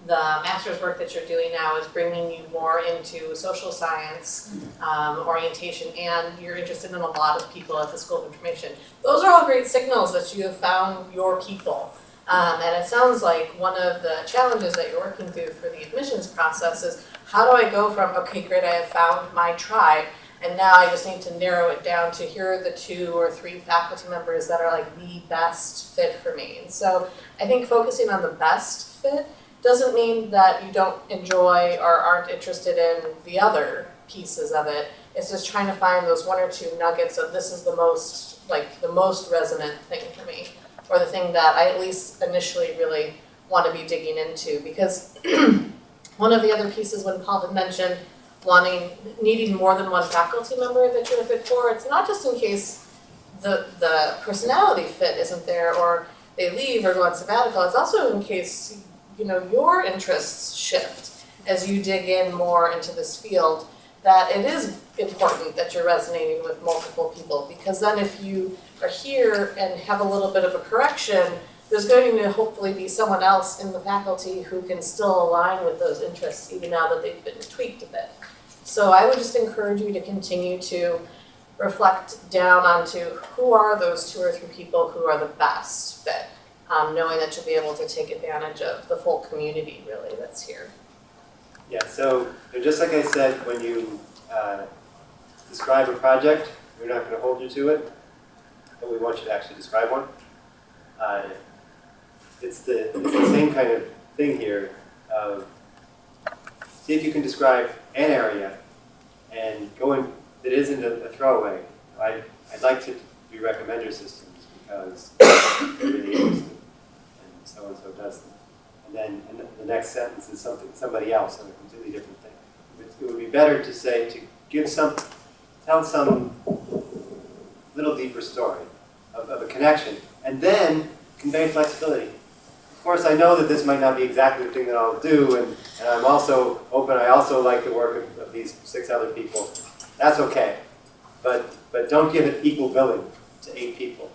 The master's work that you're doing now is bringing you more into social science orientation, and you're interested in a lot of people at the School of Information. Those are all great signals that you have found your people. And it sounds like one of the challenges that you're working through for the admissions process is how do I go from, okay, great, I have found my tribe, and now I just need to narrow it down to here are the 2 or 3 faculty members that are like the best fit for me. And so I think focusing on the best fit doesn't mean that you don't enjoy or aren't interested in the other pieces of it. It's just trying to find those 1 or 2 nuggets of this is the most resonant thing for me, or the thing that I at least initially really want to be digging into. Because one of the other pieces when Paul had mentioned needing more than 1 faculty member that you're a fit for, it's not just in case the personality fit isn't there or they leave or go on sabbatical, it's also in case your interests shift as you dig in more into this field. that it is important that you're resonating with multiple people, because then if you are here and have a little bit of a correction, there's going to hopefully be someone else in the faculty who can still align with those interests even now that they've been tweaked a bit. So I would just encourage you to continue to reflect down onto who are those 2 or 3 people who are the best fit, knowing that you'll be able to take advantage of the full community really that's here. Yeah, so just like I said, when you describe a project, we're not going to hold you to it, but we want you to actually describe one. It's the same kind of thing here. See if you can describe an area and go in that isn't a throwaway. I'd like to do recommender systems because they're really interesting, and so does them. And then the next sentence is somebody else on a completely different thing. It would be better to say, to give tell some little deeper story of a connection, and then convey flexibility. Of course, I know that this might not be exactly the thing that I'll do, and I'm also open. I also like the work of these 6 other people. That's okay, but don't give it equal billing to 8 people.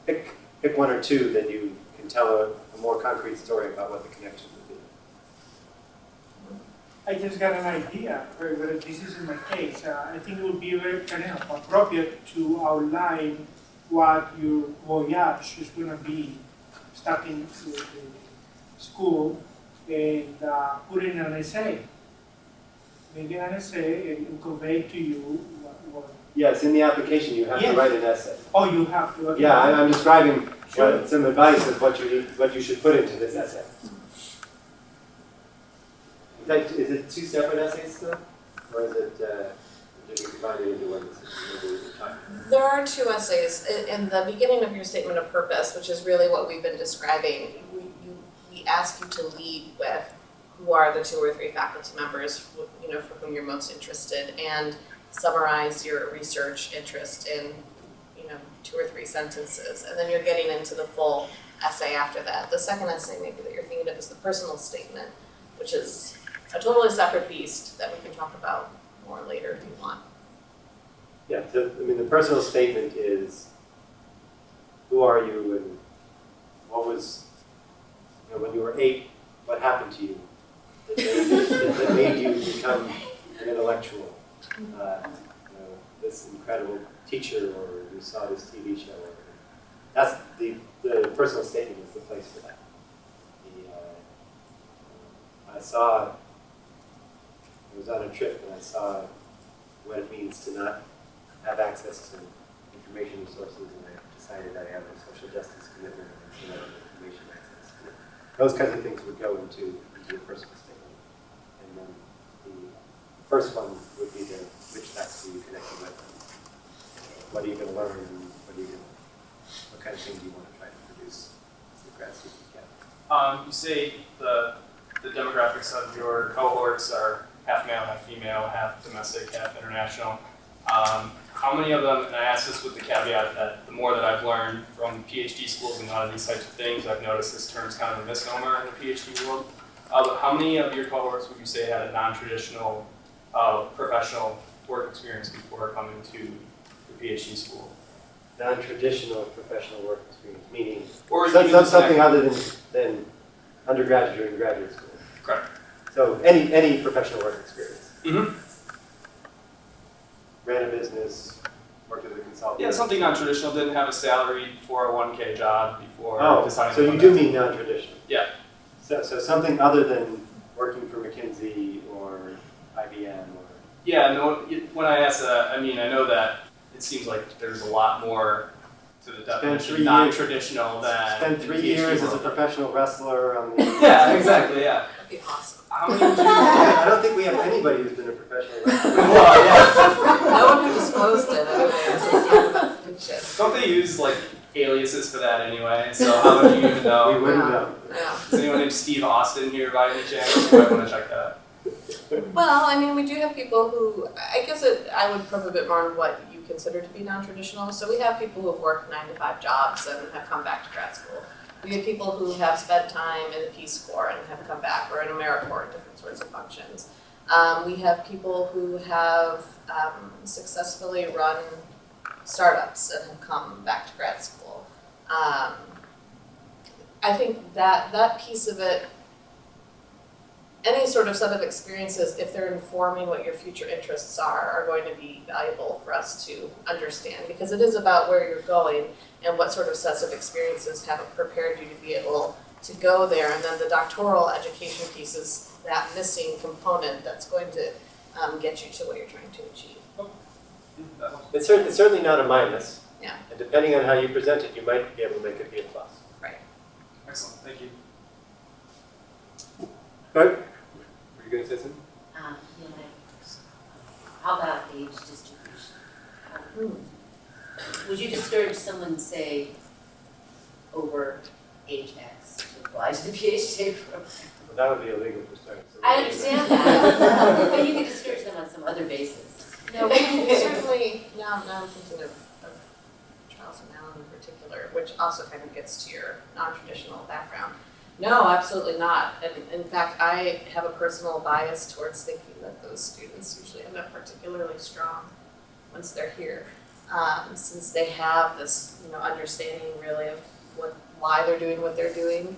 Pick 1 or 2 that you can tell a more concrete story about what the connection would be. I just got an idea, but this isn't my case. I think it would be very kind of appropriate to outline what your voyage is going to be starting school, and put in an essay. Make an essay and convey to you what. Yes, in the application you have to write an essay. Oh, you have to. Okay. Yeah, I'm describing Sure. some advice of what you should put into this essay. In fact, is it 2 separate essays still, or is it did you combine it into one? There are 2 essays. In the beginning of your statement of purpose, which is really what we've been describing, we ask you to lead with who are the 2 or 3 faculty members for whom you're most interested, and summarize your research interest in 2 or 3 sentences, and then you're getting into the full essay after that. The second essay maybe that you're thinking of is the personal statement, which is a totally separate beast that we can talk about more later if you want. Yeah, so, I mean, the personal statement is, who are you and what was, when you were 8, what happened to you that made you become an intellectual? This incredible teacher, or you saw this TV show. That's the personal statement is the place for that. I was on a trip and I saw what it means to not have access to information resources, and I decided I have a social justice commitment and information access. Those kinds of things would go into your personal statement. And then the first one would be which facts are you connected with, and what are you going to learn, and what kind of things do you want to try to produce as a grad student together. You say the demographics of your cohorts are half male, half female, half domestic, half international. How many of them, and I ask this with the caveat that the more that I've learned from PhD schools and a lot of these types of things, I've noticed this term's kind of a misnomer in the PhD world. But how many of your cohorts would you say had a non-traditional professional work experience before coming to the PhD school? Non-traditional professional work experience, meaning Or something other than undergraduate or graduate school. Correct. So any professional work experience. Mm-hmm. Ran a business, worked as a consultant. Yeah, something non-traditional, didn't have a salaried 401k job before deciding so to you come do back. mean non-traditional. Yeah. So something other than working for McKinsey or IBM or... Yeah, no, when I ask that, I mean, I know that it seems like there's a lot more to the definition of non-traditional than Spent 3 years as a professional wrestler on the... Yeah, exactly, yeah. That'd be awesome. How many would you... I don't think we have anybody who's been a professional wrestler. Well, yeah. No one who disclosed it anyway, so it's not about the shit. Don't they use, like, aliases for that anyway? So how would you even know? We wouldn't know. Yeah. Is anyone named Steve Austin here by any chance? You might want to check that. Well, I mean, we do have people who, I guess I would probe a bit more on what you consider to be non-traditional. So we have people who have worked 9-to-5 jobs and have come back to grad school. We have people who have spent time in the Peace Corps and have come back, or in AmeriCorps, different sorts of functions. We have people who have successfully run startups and have come back to grad school. I think that piece of it, any sort of set of experiences, if they're informing what your future interests are going to be valuable for us to understand, because it is about where you're going and what sort of sets of experiences have prepared you to be able to go there. And then the doctoral education piece is that missing component that's going to get you to what you're trying to achieve. It's certainly not a minus. Yeah. And depending on how you present it, you might be able to make it be a plus. Right. Excellent, thank you. Right? Were you going to say something? How about age distribution? Would you discourage someone, say, over age X to apply to the PhD program? Well, that would be illegal for starting. So I understand that, but you could discourage them on some other basis. No, we certainly, now I'm thinking of Charles and Alan in particular, which also kind of gets to your non-traditional background. No, absolutely not. And in fact, I have a personal bias towards thinking that those students usually end up particularly strong once they're here, since they have this, understanding really of why they're doing what they're doing.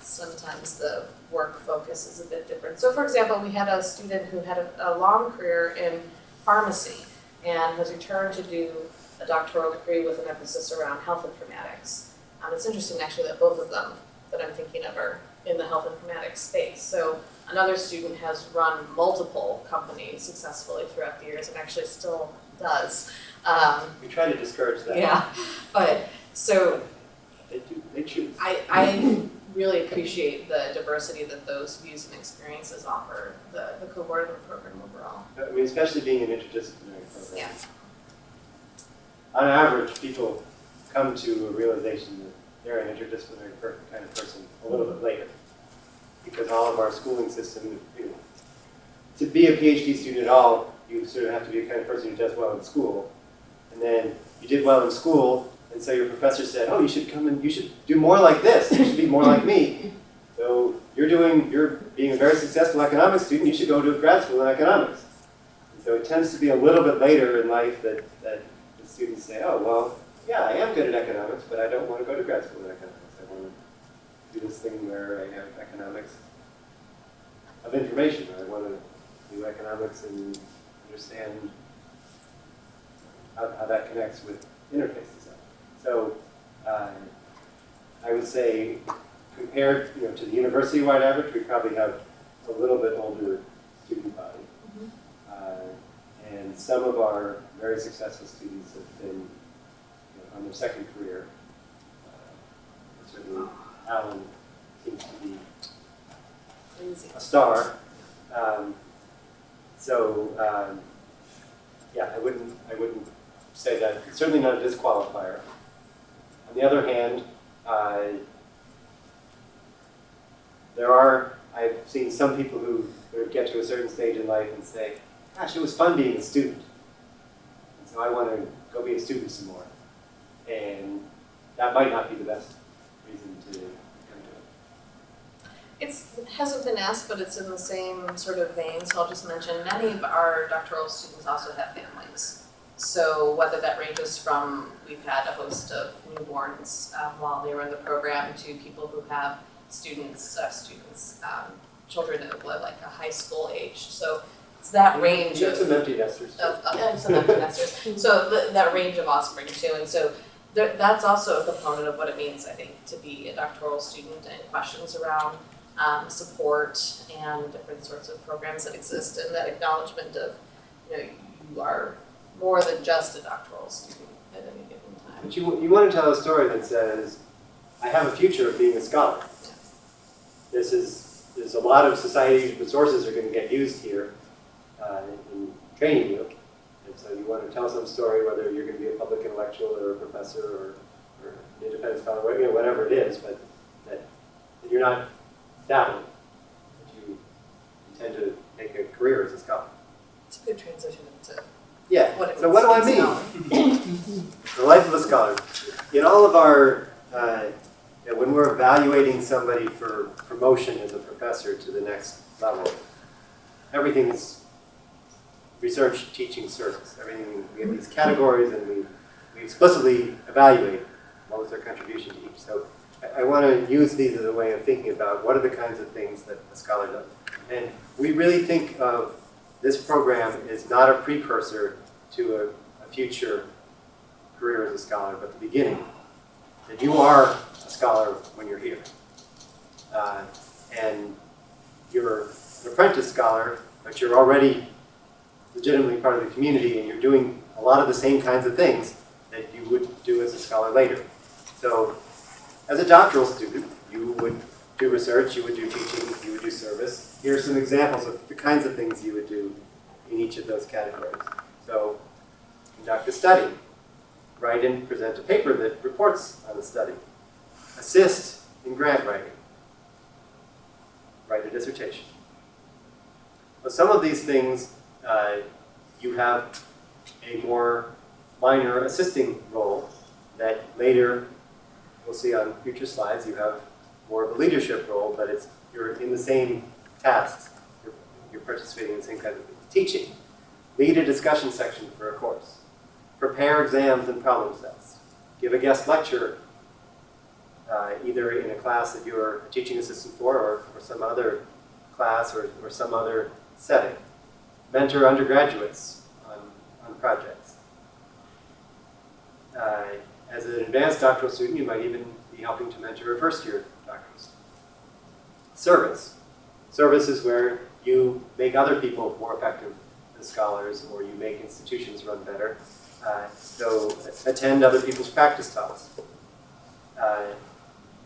Sometimes the work focus is a bit different. So, for example, we had a student who had a long career in pharmacy and has returned to do a doctoral degree with an emphasis around health informatics. It's interesting, actually, that both of them that I'm thinking of are in the health informatics space. So another student has run multiple companies successfully throughout the years and actually still does. We try to discourage that. Yeah, but so They choose. I really appreciate the diversity that those views and experiences offer the cohort and the program overall. I mean, especially being an interdisciplinary program. Yeah. On average, people come to a realization that they're an interdisciplinary kind of person a little bit later. Because all of our schooling system, to be a PhD student at all, you sort of have to be a kind of person who does well in school. And then you did well in school, and so your professor said, oh, you should come and you should do more like this. You should be more like me. So you're being a very successful economics student, you should go to grad school in economics. And so it tends to be a little bit later in life that the students say, oh, well, yeah, I am good at economics, but I don't want to go to grad school in economics. I want to do this thing where I have economics of information. I want to do economics and understand how that connects with interfaces. So I would say, compared to the university-wide average, we probably have a little bit older student body. And some of our very successful students have been on their second career. Certainly, Alan seems to be a star. Yeah, I wouldn't say that. It's certainly not a disqualifier. On the other hand, I've seen some people who get to a certain stage in life and say, gosh, it was fun being a student. And so I want to go be a student some more. And that might not be the best reason to come to it. It hasn't been asked, but it's in the same sort of vein, so I'll just mention many of our doctoral students also have families. So whether that ranges from, we've had a host of newborns while they were in the program to people who have children at like a high school age. So it's that range You have some empty nesters. Some empty nesters. So that range of offspring too. And so that's also a component of what it means, I think, to be a doctoral student, and questions around support and different sorts of programs that exist, and that acknowledgement of, you are more than just a doctoral student at any given time. But you want to tell a story that says, I have a future of being a scholar. There's a lot of society resources are going to get used here in training you. And so you want to tell some story, whether you're going to be a public intellectual or a professor or an independent scholar, whatever it is, but that you're not down, that you intend to make a career as a scholar. It's a good transition into Yeah, what so what do I mean? The life of a scholar. In all of our, when we're evaluating somebody for promotion as a professor to the next level, everything is research, teaching, service. Everything, we have these categories, and we explicitly evaluate what was their contribution to each. So I want to use these as a way of thinking about what are the kinds of things that a scholar does. And we really think of this program as not a precursor to a future career as a scholar, but the beginning. That you are a scholar when you're here. And you're an apprentice scholar, but you're already legitimately part of the community, and you're doing a lot of the same kinds of things that you would do as a scholar later. So, as a doctoral student, you would do research, you would do teaching, you would do service. Here are some examples of the kinds of things you would do in each of those categories. So, conduct a study, write and present a paper that reports on the study, assist in grant writing, write a dissertation. But some of these things, you have a more minor assisting role that later, we'll see on future slides, you have more of a leadership role, but you're in the same tasks. You're participating in the same kind of things. Teaching. Lead a discussion section for a course. Prepare exams and problem sets. Give a guest lecture, either in a class that you're a teaching assistant for, or some other class or some other setting. Mentor undergraduates on projects. As an advanced doctoral student, you might even be helping to mentor a first-year doctoral student. Service. Service is where you make other people more effective as scholars, or you make institutions run better. So attend other people's practice talks.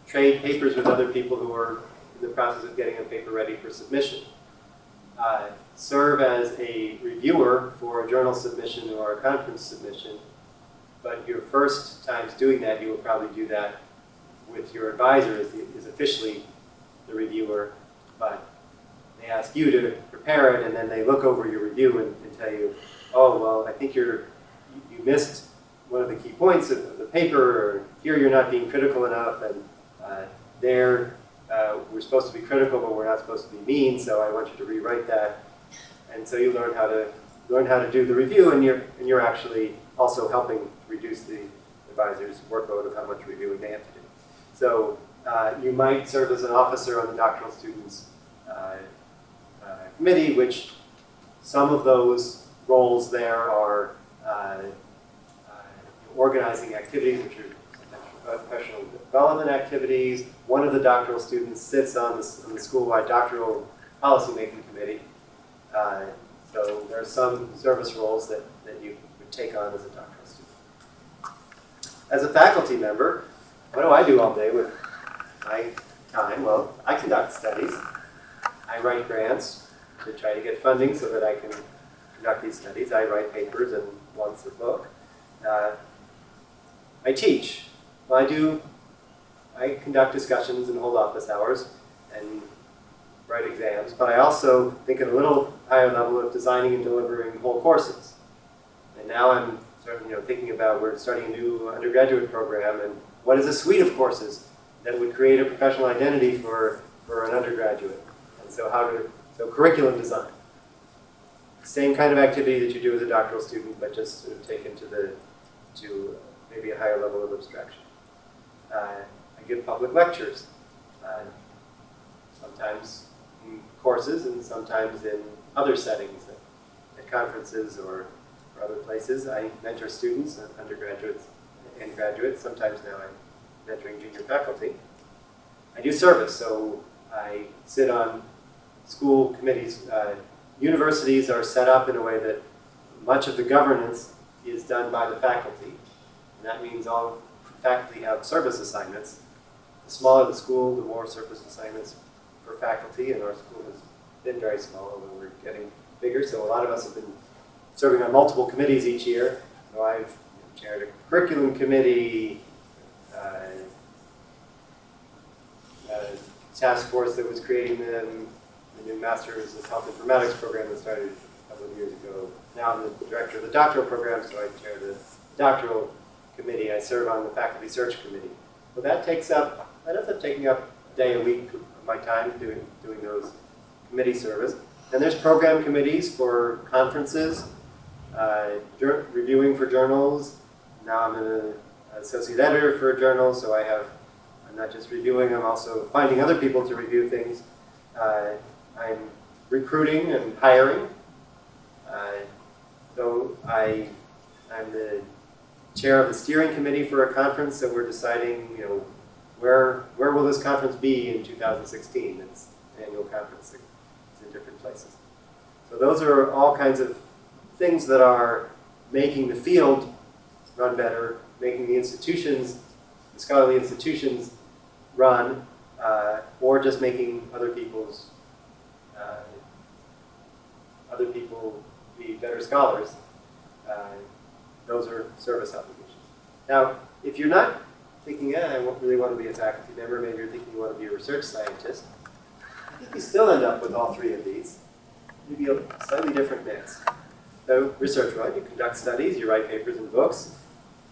Trade papers with other people who are in the process of getting a paper ready for submission. Serve as a reviewer for a journal submission or a conference submission. But your first times doing that, you will probably do that with your advisor is officially the reviewer, but they ask you to prepare it, and then they look over your review and tell you, oh, well, I think you missed one of the key points of the paper, or here you're not being critical enough, and there we're supposed to be critical, but we're not supposed to be mean, so I want you to rewrite that. And so you learn how to do the review, and you're actually also helping reduce the advisor's workload of how much reviewing they have to do. So you might serve as an officer on the doctoral students committee, which some of those roles there are organizing activities, which are professional development activities. One of the doctoral students sits on the school-wide doctoral policymaking committee. So there are some service roles that you would take on as a doctoral student. As a faculty member, what do I do all day with my time? Well, I conduct studies. I write grants to try to get funding so that I can conduct these studies. I write papers and once a book. I teach. Well, I conduct discussions and hold office hours and write exams, but I also think at a little higher level of designing and delivering whole courses. And now I'm sort of, thinking about, we're starting a new undergraduate program, and what is a suite of courses that would create a professional identity for an undergraduate? And so curriculum design. Same kind of activity that you do as a doctoral student, but just sort of taken to maybe a higher level of abstraction. I give public lectures, sometimes in courses and sometimes in other settings, at conferences or other places. I mentor students, undergraduates and graduates. Sometimes now I'm mentoring junior faculty. I do service, so I sit on school committees. Universities are set up in a way that much of the governance is done by the faculty. And that means all faculty have service assignments. The smaller the school, the more service assignments per faculty, and our school has been very small, although we're getting bigger, so a lot of us have been serving on multiple committees each year. So I've chaired a curriculum committee, a task force that was creating the new Master's of Health Informatics program that started a couple of years ago. Now I'm the director of the doctoral program, so I chair the doctoral committee. I serve on the faculty search committee. So that ends up taking up a day a week of my time doing those committee service. Then there's program committees for conferences, reviewing for journals. Now I'm an associate editor for a journal, so I'm not just reviewing, I'm also finding other people to review things. I'm recruiting and hiring. So I'm the chair of the steering committee for a conference, so we're deciding, where will this conference be in 2016? It's an annual conference. It's in different places. So those are all kinds of things that are making the field run better, making the institutions, the scholarly institutions run, or just making other people be better scholars. Those are service obligations. Now, if you're not thinking, I really want to be a faculty member, maybe you're thinking you want to be a research scientist, I think you still end up with all three of these. Maybe a slightly different mix. So research, right? You conduct studies, you write papers and books,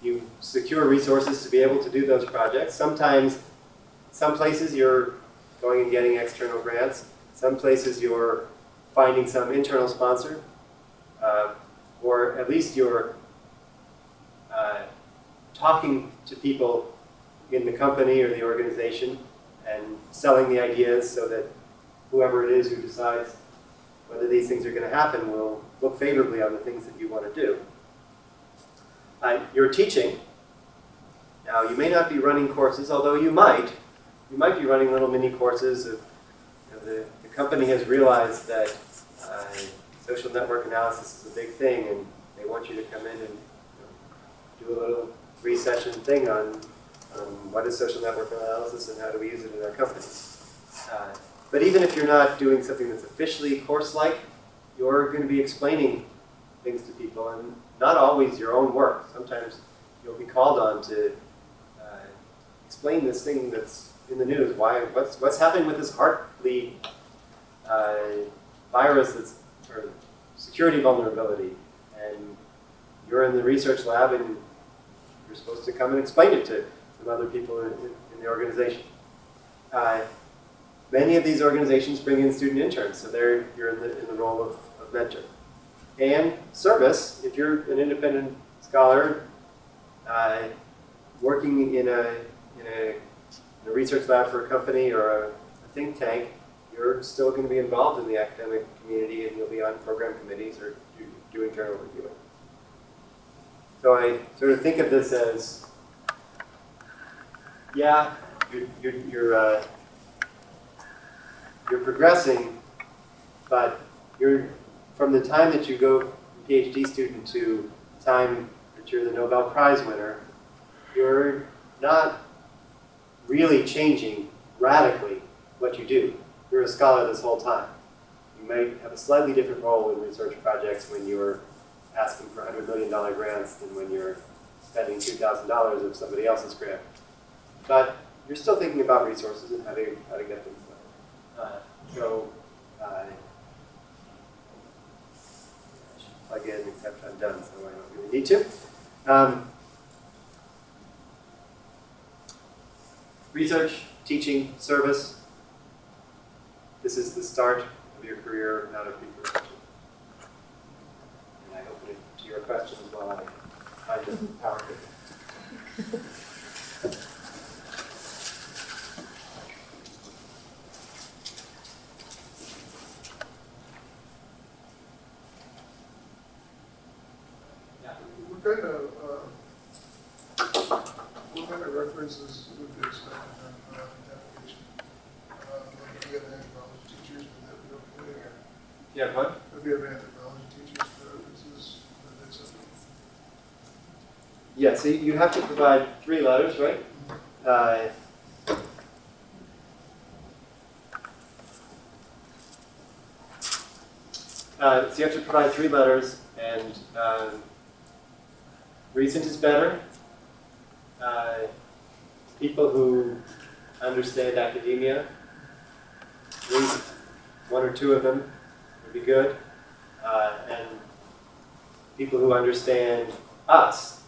you secure resources to be able to do those projects. Sometimes, some places you're going and getting external grants. Some places you're finding some internal sponsor, or at least you're talking to people in the company or the organization and selling the ideas so that whoever it is who decides whether these things are going to happen will look favorably on the things that you want to do. You're teaching. Now, you may not be running courses, although you might. You might be running little mini courses. The company has realized that social network analysis is a big thing, and they want you to come in and do a little 3-session thing on what is social network analysis and how do we use it in our company. But even if you're not doing something that's officially course-like, you're going to be explaining things to people, and not always your own work. Sometimes you'll be called on to explain this thing that's in the news. What's happening with this heartbleed virus or security vulnerability, and you're in the research lab and you're supposed to come and explain it to some other people in the organization. Many of these organizations bring in student interns, so you're in the role of mentor. And service, if you're an independent scholar working in a research lab for a company or a think tank, you're still going to be involved in the academic community, and you'll be on program committees or doing journal reviewing. So I sort of think of this as, yeah, you're progressing, but from the time that you go from PhD student to the time that you're the Nobel Prize winner, you're not really changing radically what you do. You're a scholar this whole time. You might have a slightly different role in research projects when you're asking for $100 million grants than when you're spending $2,000 of somebody else's grant. But you're still thinking about resources and how to get them done. I should plug in, except I'm done, so I don't really need to. Research, teaching, service. This is the start of your career, not a precursor. And I open it to your questions while I find the power grid. What kind of references would be expected on the application? If we have anthropology teachers, would that be okay? Or Yeah, what? if we have anthropology teachers for references, would that acceptable? Yeah, so you have to provide 3 letters, right? So you have to provide 3 letters, and recent is better. People who understand academia, at least 1 or 2 of them would be good. And people who understand us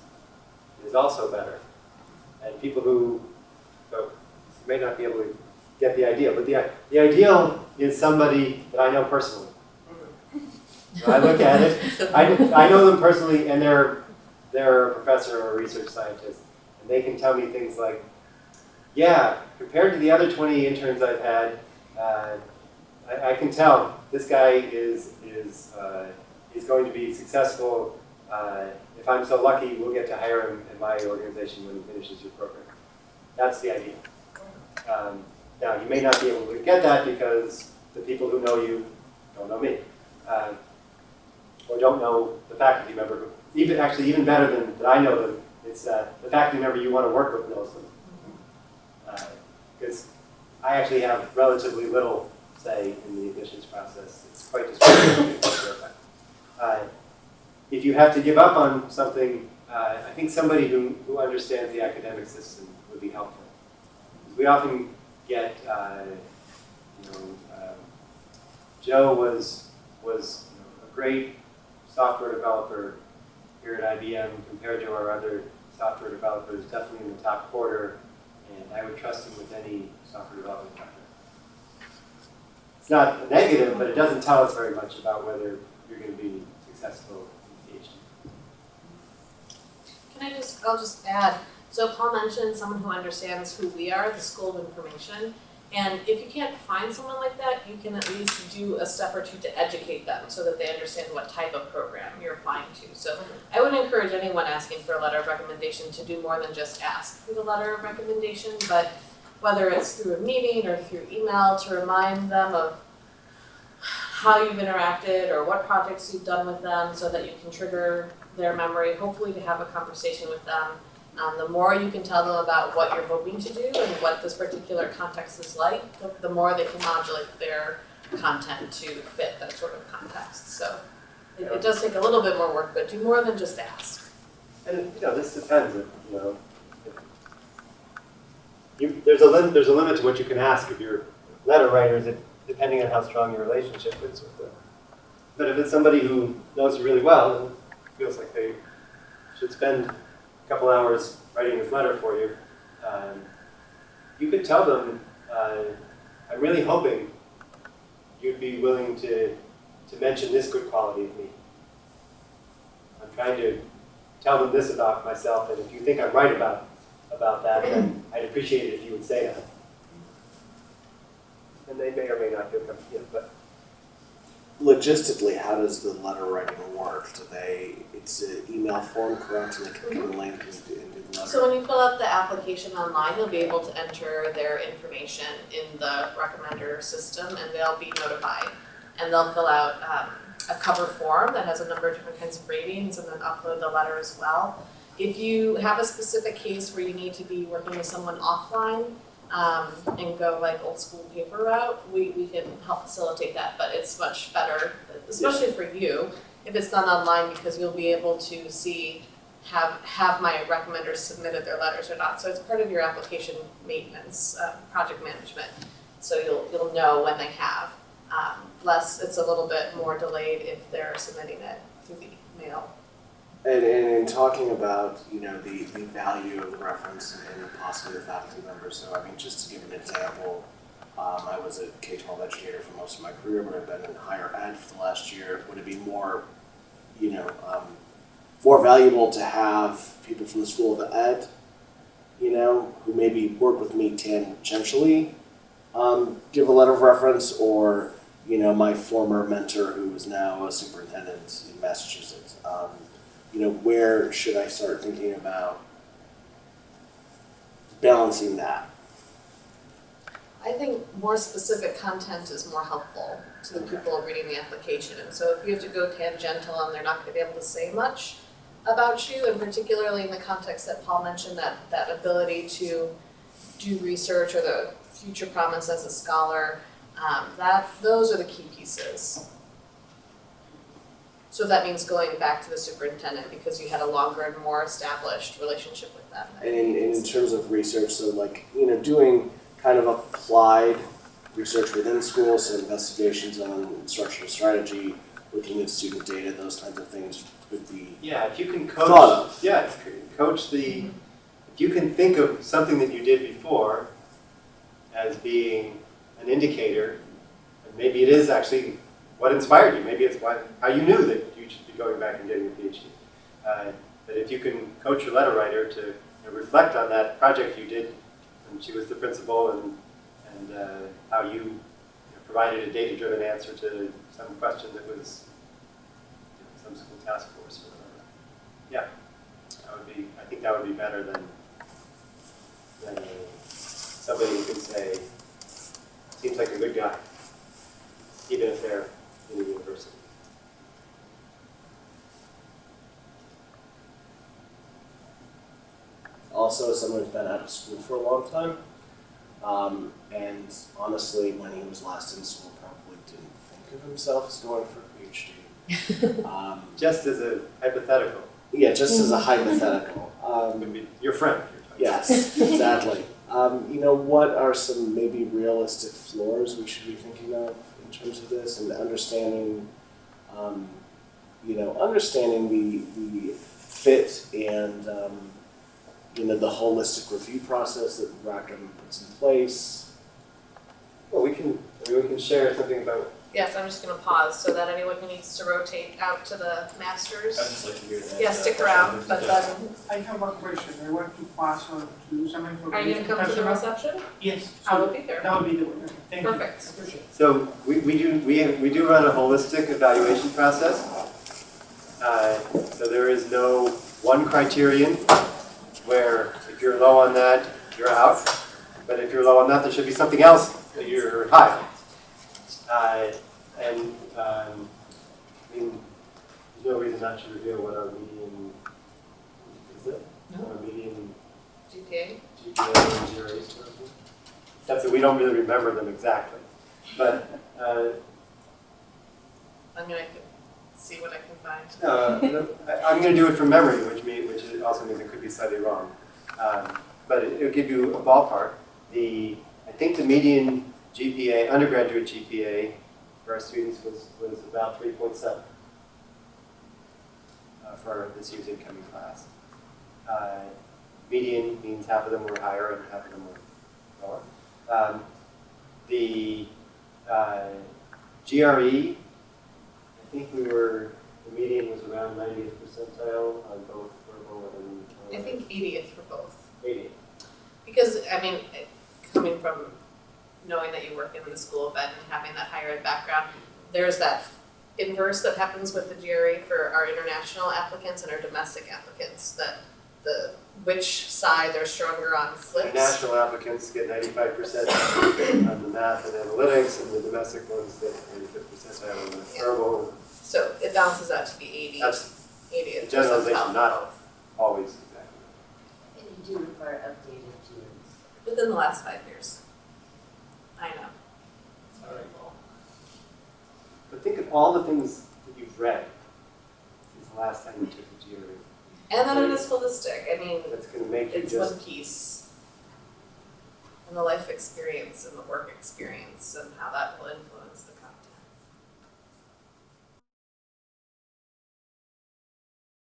is also better. And people who, so you may not be able to get the ideal, but the ideal is somebody that I know personally. So I look at it. I know them personally, and they're a professor or a research scientist, and they can tell me things like, yeah, compared to the other 20 interns I've had, I can tell this guy is going to be successful. If I'm so lucky, we'll get to hire him in my organization when he finishes your program. That's the idea. Now, you may not be able to get that because the people who know you don't know me, or don't know the faculty member. Who, even better than that I know them, it's the faculty member you want to work with knows them. Because I actually have relatively little say in the admissions process. It's quite distributed. If you have to give up on something, I think somebody who understands the academic system would be helpful. We often get, Joe was a great software developer here at IBM compared to our other software developers, definitely in the top quarter, and I would trust him with any software development project. It's not a negative, but it doesn't tell us very much about whether you're going to be successful in PhD. I'll just add, so Paul mentioned someone who understands who we are, the School of Information, and if you can't find someone like that, you can at least do a step or two to educate them so that they understand what type of program you're applying to. So I would encourage anyone asking for a letter of recommendation to do more than just ask for the letter of recommendation, but whether it's through a meeting or through email, to remind them of how you've interacted or what projects you've done with them so that you can trigger their memory, hopefully to have a conversation with them. The more you can tell them about what you're hoping to do and what this particular context is like, the more they can modulate their content to fit that sort of context. So it does take a little bit more work, but do more than just ask. And this depends. There's a limit to what you can ask of your letter writers, depending on how strong your relationship is with them. But if it's somebody who knows you really well and feels like they should spend a couple hours writing this letter for you, you could tell them, I'm really hoping you'd be willing to mention this good quality of me. I'm trying to tell them this about myself, and if you think I'm right about that, then I'd appreciate it if you would say that. And they may or may not feel comfortable, but logistically, how does the letter writing work? It's an email form, correct? And they can give a link and do the letter? So when you fill out the application online, you'll be able to enter their information in the recommender system, and they'll be notified. And they'll fill out a cover form that has a number of different kinds of ratings, and then upload the letter as well. If you have a specific case where you need to be working with someone offline, and go like old school paper route, we can help facilitate that, but it's much better, especially for you, if it's done online, because you'll be able to see have my recommenders submitted their letters or not. So it's part of your application maintenance, project management. So you'll know when they have. It's a little bit more delayed if they're submitting it through the mail. And in talking about, the value of the reference and possibly the faculty members, so I mean, just to give an example, I was a K-12 educator for most of my career, but I've been in higher ed for the last year. Would it be more, more valuable to have people from the School of Ed, who maybe work with me tangentially, give a letter of reference, or, my former mentor who is now a superintendent in Massachusetts? Where should I start thinking about balancing that? I think more specific content is more helpful to the people reading the application. And so if you have to go tangential and they're not going to be able to say much about you, and particularly in the context that Paul mentioned, that ability to do research or the future promise as a scholar, those are the key pieces. So that means going back to the superintendent because you had a longer and more established relationship with them. And in terms of research, so doing kind of applied research within schools, so investigations on instructional strategy, looking at student data, those kinds of things could be if you can thought of. If you can think of something that you did before as being an indicator, and maybe it is actually what inspired you. Maybe it's how you knew that you should be going back and getting a PhD. But if you can coach your letter writer to reflect on that project you did when she was the principal and how you provided a data-driven answer to some question that was some school task force or whatever. Yeah, I think that would be better than somebody who can say, seems like a good guy, even if they're in the university. Also, someone who's been out of school for a long time, and honestly, when he was last in school, probably didn't think of himself as going for a PhD. Just as a hypothetical. Yeah, just as a hypothetical. Would be your friend. Yes, exactly. What are some maybe realistic floors we should be thinking of in terms of this, and understanding, understanding the fit and the holistic review process that Rackham puts in place. Well, we can share something about. Yes, I'm just gonna pause so that anyone who needs to rotate out to the masters, I'd just like to hear that. yeah, stick around, but then, I have one question. I want to pass on to some information. are you gonna come to the personal. reception? Yes. I will be there. That would be the one. Thank you. Perfect. I appreciate it. So we do run a holistic evaluation process. So there is no one criterion where if you're low on that, you're out. But if you're low on that, there should be something else that you're high. There's no reason not to reveal what our median is. It? No. Our median GPA? GPA and GRE score. Except that we don't really remember them exactly. But I mean, I can see what I can find. I'm going to do it from memory, which also means it could be slightly wrong. But it'll give you a ballpark. I think the median GPA, undergraduate GPA, for our students was about 3.7 for this year's incoming class. Median means half of them were higher and half of them were lower. The GRE, I think the median was around 90th percentile on both verbal and I think 80th for both. 80th. Because, I mean, coming from knowing that you work in the School of Ed and having that higher ed background, there's that inverse that happens with the GRE for our international applicants and our domestic applicants, that which side they're stronger on flips. International applicants get 95% on the math and analytics, and the domestic ones get 95th percentile on the verbal. So it balances out to be 80. That's 80th the generalization, percentile. not always exactly. And you do require updated GREs. Within the last 5 years. I know. It's All right. wonderful. But think of all the things that you've read since the last time you took a GRE. And then it is holistic. I mean, That's going to make you it's just. one piece. And the life experience and the work experience and how that will influence the